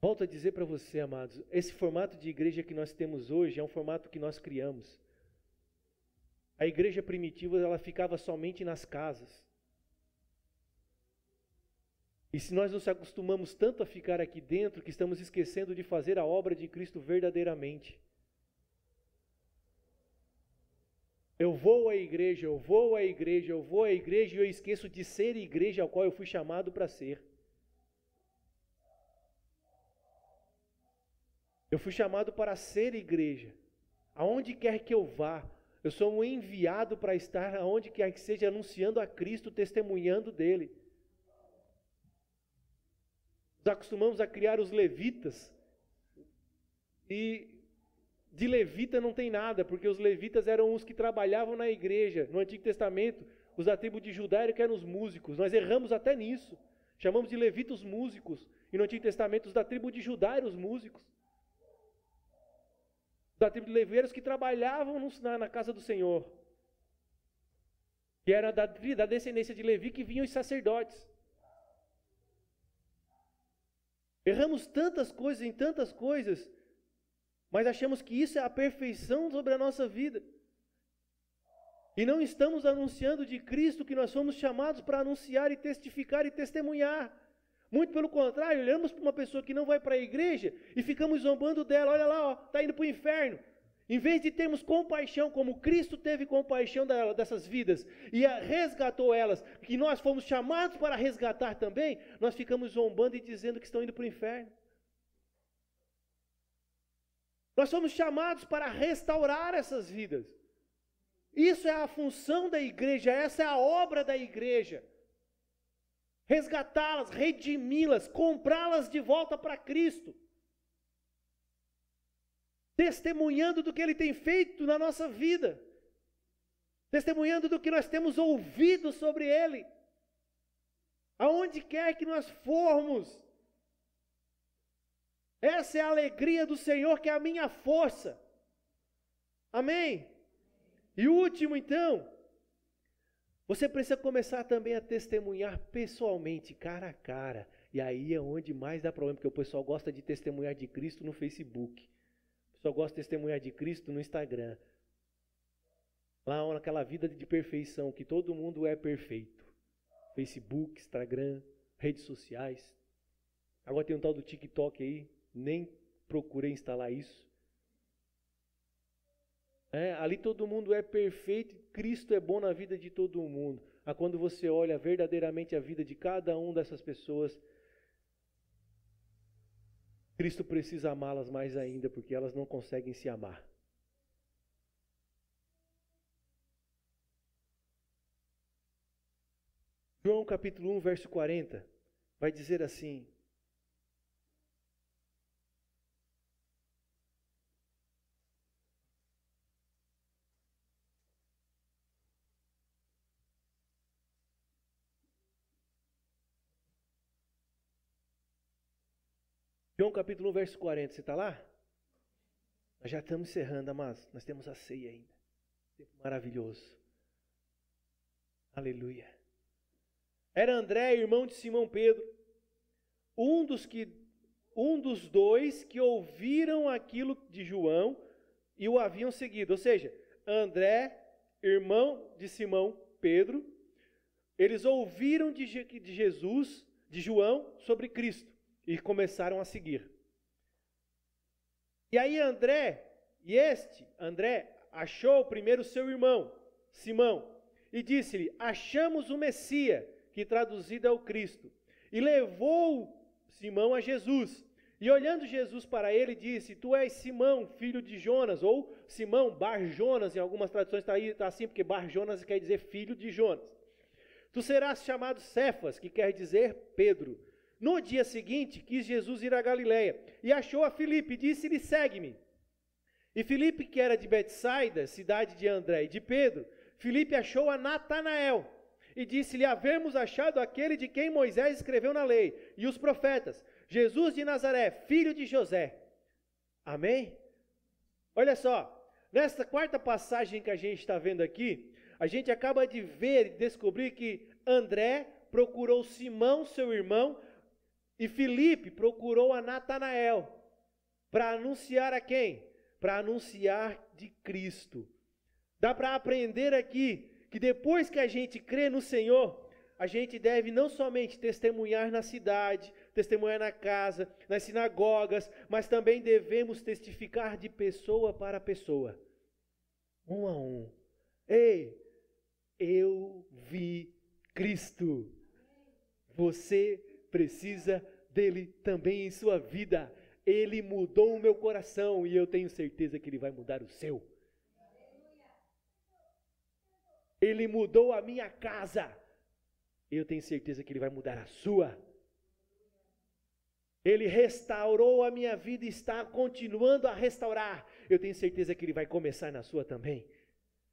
Volto a dizer para você, amados, esse formato de igreja que nós temos hoje é um formato que nós criamos. A igreja primitiva, ela ficava somente nas casas. E se nós nos acostumamos tanto a ficar aqui dentro, que estamos esquecendo de fazer a obra de Cristo verdadeiramente. Eu vou à igreja, eu vou à igreja, eu vou à igreja e eu esqueço de ser igreja ao qual eu fui chamado para ser. Eu fui chamado para ser igreja. Aonde quer que eu vá, eu sou um enviado para estar aonde quer que seja, anunciando a Cristo, testemunhando dele. Nós acostumamos a criar os levitas, e de levita não tem nada, porque os levitas eram os que trabalhavam na igreja. No Antigo Testamento, os da tribo de Judá eram os músicos. Nós erramos até nisso. Chamamos de levitas os músicos. E no Antigo Testamento, os da tribo de Judá eram os músicos. Os da tribo de Levi eram os que trabalhavam na casa do Senhor. Que era da descendência de Levi que vinham os sacerdotes. Erramos tantas coisas em tantas coisas, mas achamos que isso é a perfeição sobre a nossa vida. E não estamos anunciando de Cristo que nós fomos chamados para anunciar e testificar e testemunhar. Muito pelo contrário, olhamos para uma pessoa que não vai para a igreja e ficamos zombando dela. Olha lá, está indo para o inferno. Em vez de termos compaixão, como Cristo teve compaixão dessas vidas e resgatou elas, que nós fomos chamados para resgatar também, nós ficamos zombando e dizendo que estão indo para o inferno. Nós somos chamados para restaurar essas vidas. Isso é a função da igreja, essa é a obra da igreja. Resgatá-las, redimi-las, comprá-las de volta para Cristo. Testemunhando do que Ele tem feito na nossa vida. Testemunhando do que nós temos ouvido sobre Ele. Aonde quer que nós formos. Essa é a alegria do Senhor, que é a minha força. Amém? E o último então, Você precisa começar também a testemunhar pessoalmente, cara a cara. E aí é onde mais dá problema, porque o pessoal gosta de testemunhar de Cristo no Facebook. O pessoal gosta de testemunhar de Cristo no Instagram. Lá naquela vida de perfeição, que todo mundo é perfeito. Facebook, Instagram, redes sociais. Agora tem um tal do TikTok aí, nem procurei instalar isso. Ali todo mundo é perfeito, Cristo é bom na vida de todo mundo. Quando você olha verdadeiramente a vida de cada uma dessas pessoas, Cristo precisa amá-las mais ainda, porque elas não conseguem se amar. João capítulo 1, verso 40, vai dizer assim: João capítulo 1, verso 40, você está lá? Nós já estamos encerrando, mas nós temos a ceia ainda. Tempo maravilhoso. Aleluia. Era André, irmão de Simão Pedro, um dos dois que ouviram aquilo de João e o haviam seguido. Ou seja, André, irmão de Simão Pedro, eles ouviram de Jesus, de João, sobre Cristo. E começaram a seguir. E aí André achou primeiro seu irmão, Simão, e disse-lhe: achamos o Messias, que traduzido é o Cristo. E levou Simão a Jesus. E olhando Jesus para ele, disse: tu és Simão, filho de Jonas, ou Simão, Bar Jonas, em algumas traduções está assim, porque Bar Jonas quer dizer filho de Jonas. Tu serás chamado Cefas, que quer dizer Pedro. No dia seguinte, quis Jesus ir a Galiléia, e achou a Filipe, e disse-lhe: segue-me. E Filipe, que era de Betsaida, cidade de André e de Pedro, Filipe achou a Natanael, e disse-lhe: havemos achado aquele de quem Moisés escreveu na lei, e os profetas, Jesus de Nazaré, filho de José. Amém? Olha só, nesta quarta passagem que a gente está vendo aqui, a gente acaba de ver e descobrir que André procurou Simão, seu irmão, e Filipe procurou a Natanael para anunciar a quem? Para anunciar de Cristo. Dá para aprender aqui que depois que a gente crê no Senhor, a gente deve não somente testemunhar na cidade, testemunhar na casa, nas sinagogas, mas também devemos testificar de pessoa para pessoa, um a um. Ei, eu vi Cristo. Você precisa dele também em sua vida. Ele mudou o meu coração e eu tenho certeza que ele vai mudar o seu. Ele mudou a minha casa. Eu tenho certeza que ele vai mudar a sua. Ele restaurou a minha vida e está continuando a restaurar. Eu tenho certeza que ele vai começar na sua também.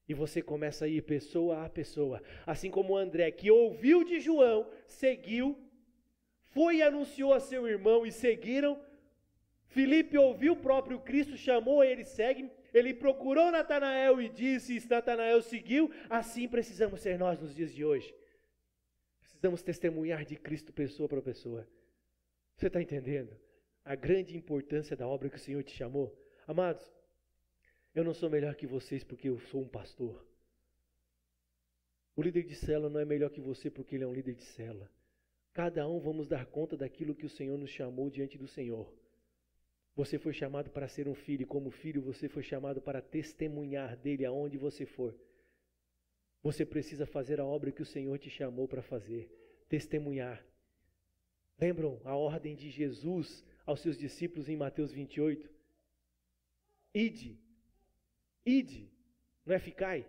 E você começa a ir pessoa a pessoa. Assim como André, que ouviu de João, seguiu, foi e anunciou a seu irmão e seguiram. Filipe ouviu o próprio Cristo, chamou ele, segue. Ele procurou Natanael e disse, e Natanael seguiu. Assim precisamos ser nós nos dias de hoje. Precisamos testemunhar de Cristo pessoa para pessoa. Você está entendendo a grande importância da obra que o Senhor te chamou? Amados, eu não sou melhor que vocês porque eu sou um pastor. O líder de célula não é melhor que você porque ele é um líder de célula. Cada um vamos dar conta daquilo que o Senhor nos chamou diante do Senhor. Você foi chamado para ser um filho, e como filho você foi chamado para testemunhar dele aonde você for. Você precisa fazer a obra que o Senhor te chamou para fazer, testemunhar. Lembram a ordem de Jesus aos seus discípulos em Mateus 28? Ide, não é ficai,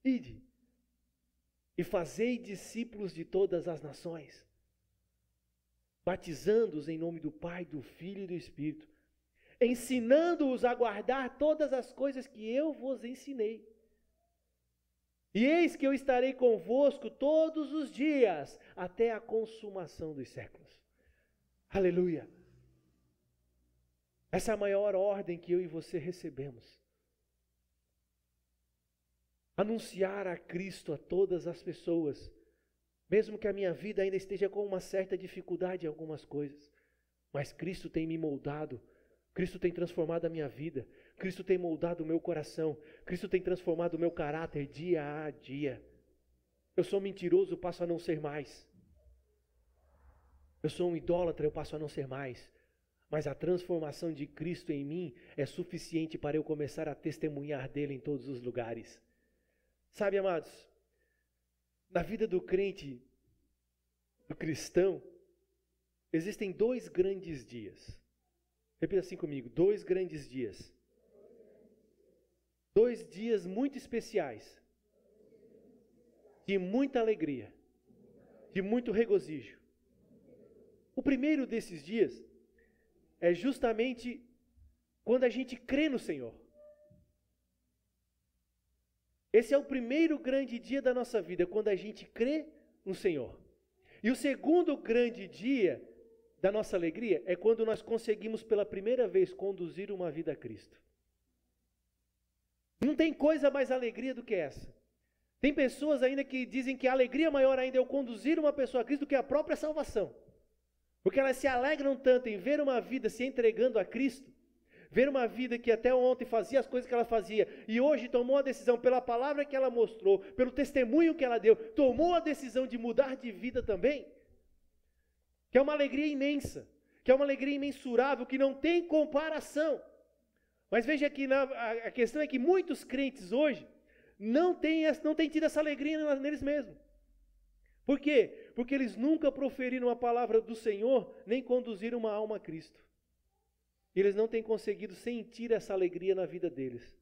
ide, e fazei discípulos de todas as nações, batizando-os em nome do Pai, do Filho e do Espírito, ensinando-os a guardar todas as coisas que eu vos ensinei. E eis que eu estarei convosco todos os dias, até a consumação dos séculos. Aleluia! Essa é a maior ordem que eu e você recebemos. anunciar a Cristo a todas as pessoas, mesmo que a minha vida ainda esteja com uma certa dificuldade em algumas coisas, mas Cristo tem me moldado, Cristo tem transformado a minha vida, Cristo tem moldado o meu coração, Cristo tem transformado o meu caráter dia a dia. Eu sou mentiroso, eu passo a não ser mais. Eu sou um idólatra, eu passo a não ser mais. Mas a transformação de Cristo em mim é suficiente para eu começar a testemunhar dele em todos os lugares. Sabe, amados, na vida do crente, do cristão, existem 2 grandes dias. Repita assim comigo, 2 grandes dias. 2 dias muito especiais, de muita alegria, de muito regozijo. O primeiro desses dias é justamente quando a gente crê no Senhor. Esse é o primeiro grande dia da nossa vida, quando a gente crê no Senhor. E o segundo grande dia da nossa alegria é quando nós conseguimos pela primeira vez conduzir uma vida a Cristo. Não tem coisa mais alegria do que essa. Tem pessoas ainda que dizem que a alegria maior ainda é eu conduzir uma pessoa a Cristo do que a própria salvação. Porque elas se alegram tanto em ver uma vida se entregando a Cristo, ver uma vida que até ontem fazia as coisas que ela fazia, e hoje tomou a decisão pela palavra que ela mostrou, pelo testemunho que ela deu, tomou a decisão de mudar de vida também, que é uma alegria imensa, que é uma alegria imensurável, que não tem comparação. Mas veja que a questão é que muitos crentes hoje não têm tido essa alegria neles mesmos. Por quê? Porque eles nunca proferiram a palavra do Senhor, nem conduziram uma alma a Cristo. Eles não têm conseguido sentir essa alegria na vida deles.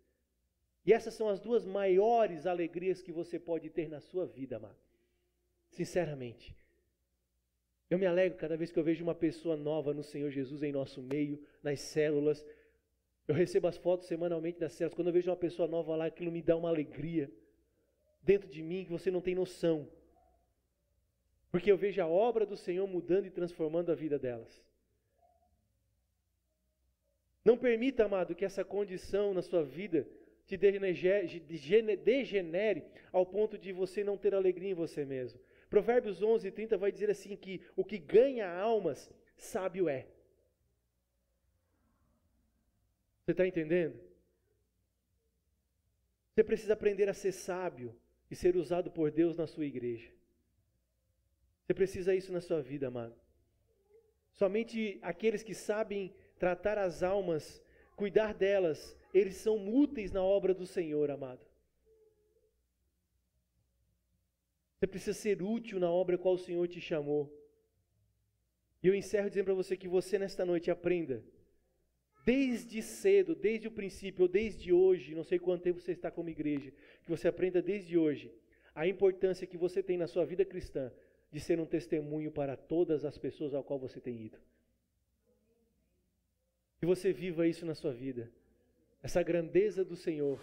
E essas são as 2 maiores alegrias que você pode ter na sua vida, amado. Sinceramente. Eu me alegro cada vez que eu vejo uma pessoa nova no Senhor Jesus em nosso meio, nas células. Eu recebo as fotos semanalmente das células. Quando eu vejo uma pessoa nova lá, aquilo me dá uma alegria dentro de mim que você não tem noção. Porque eu vejo a obra do Senhor mudando e transformando a vida delas. Não permita, amado, que essa condição na sua vida te degenere ao ponto de você não ter alegria em você mesmo. Provérbios 11:30 vai dizer assim que o que ganha almas, sábio é. Você está entendendo? Você precisa aprender a ser sábio e ser usado por Deus na sua igreja. Você precisa isso na sua vida, amado. Somente aqueles que sabem tratar as almas, cuidar delas, eles são úteis na obra do Senhor, amado. Você precisa ser útil na obra a qual o Senhor te chamou. E eu encerro dizendo para você que você nesta noite aprenda, desde cedo, desde o princípio, ou desde hoje, não sei quanto tempo você está como igreja, que você aprenda desde hoje a importância que você tem na sua vida cristã de ser um testemunho para todas as pessoas ao qual você tem ido. Que você viva isso na sua vida, essa grandeza do Senhor.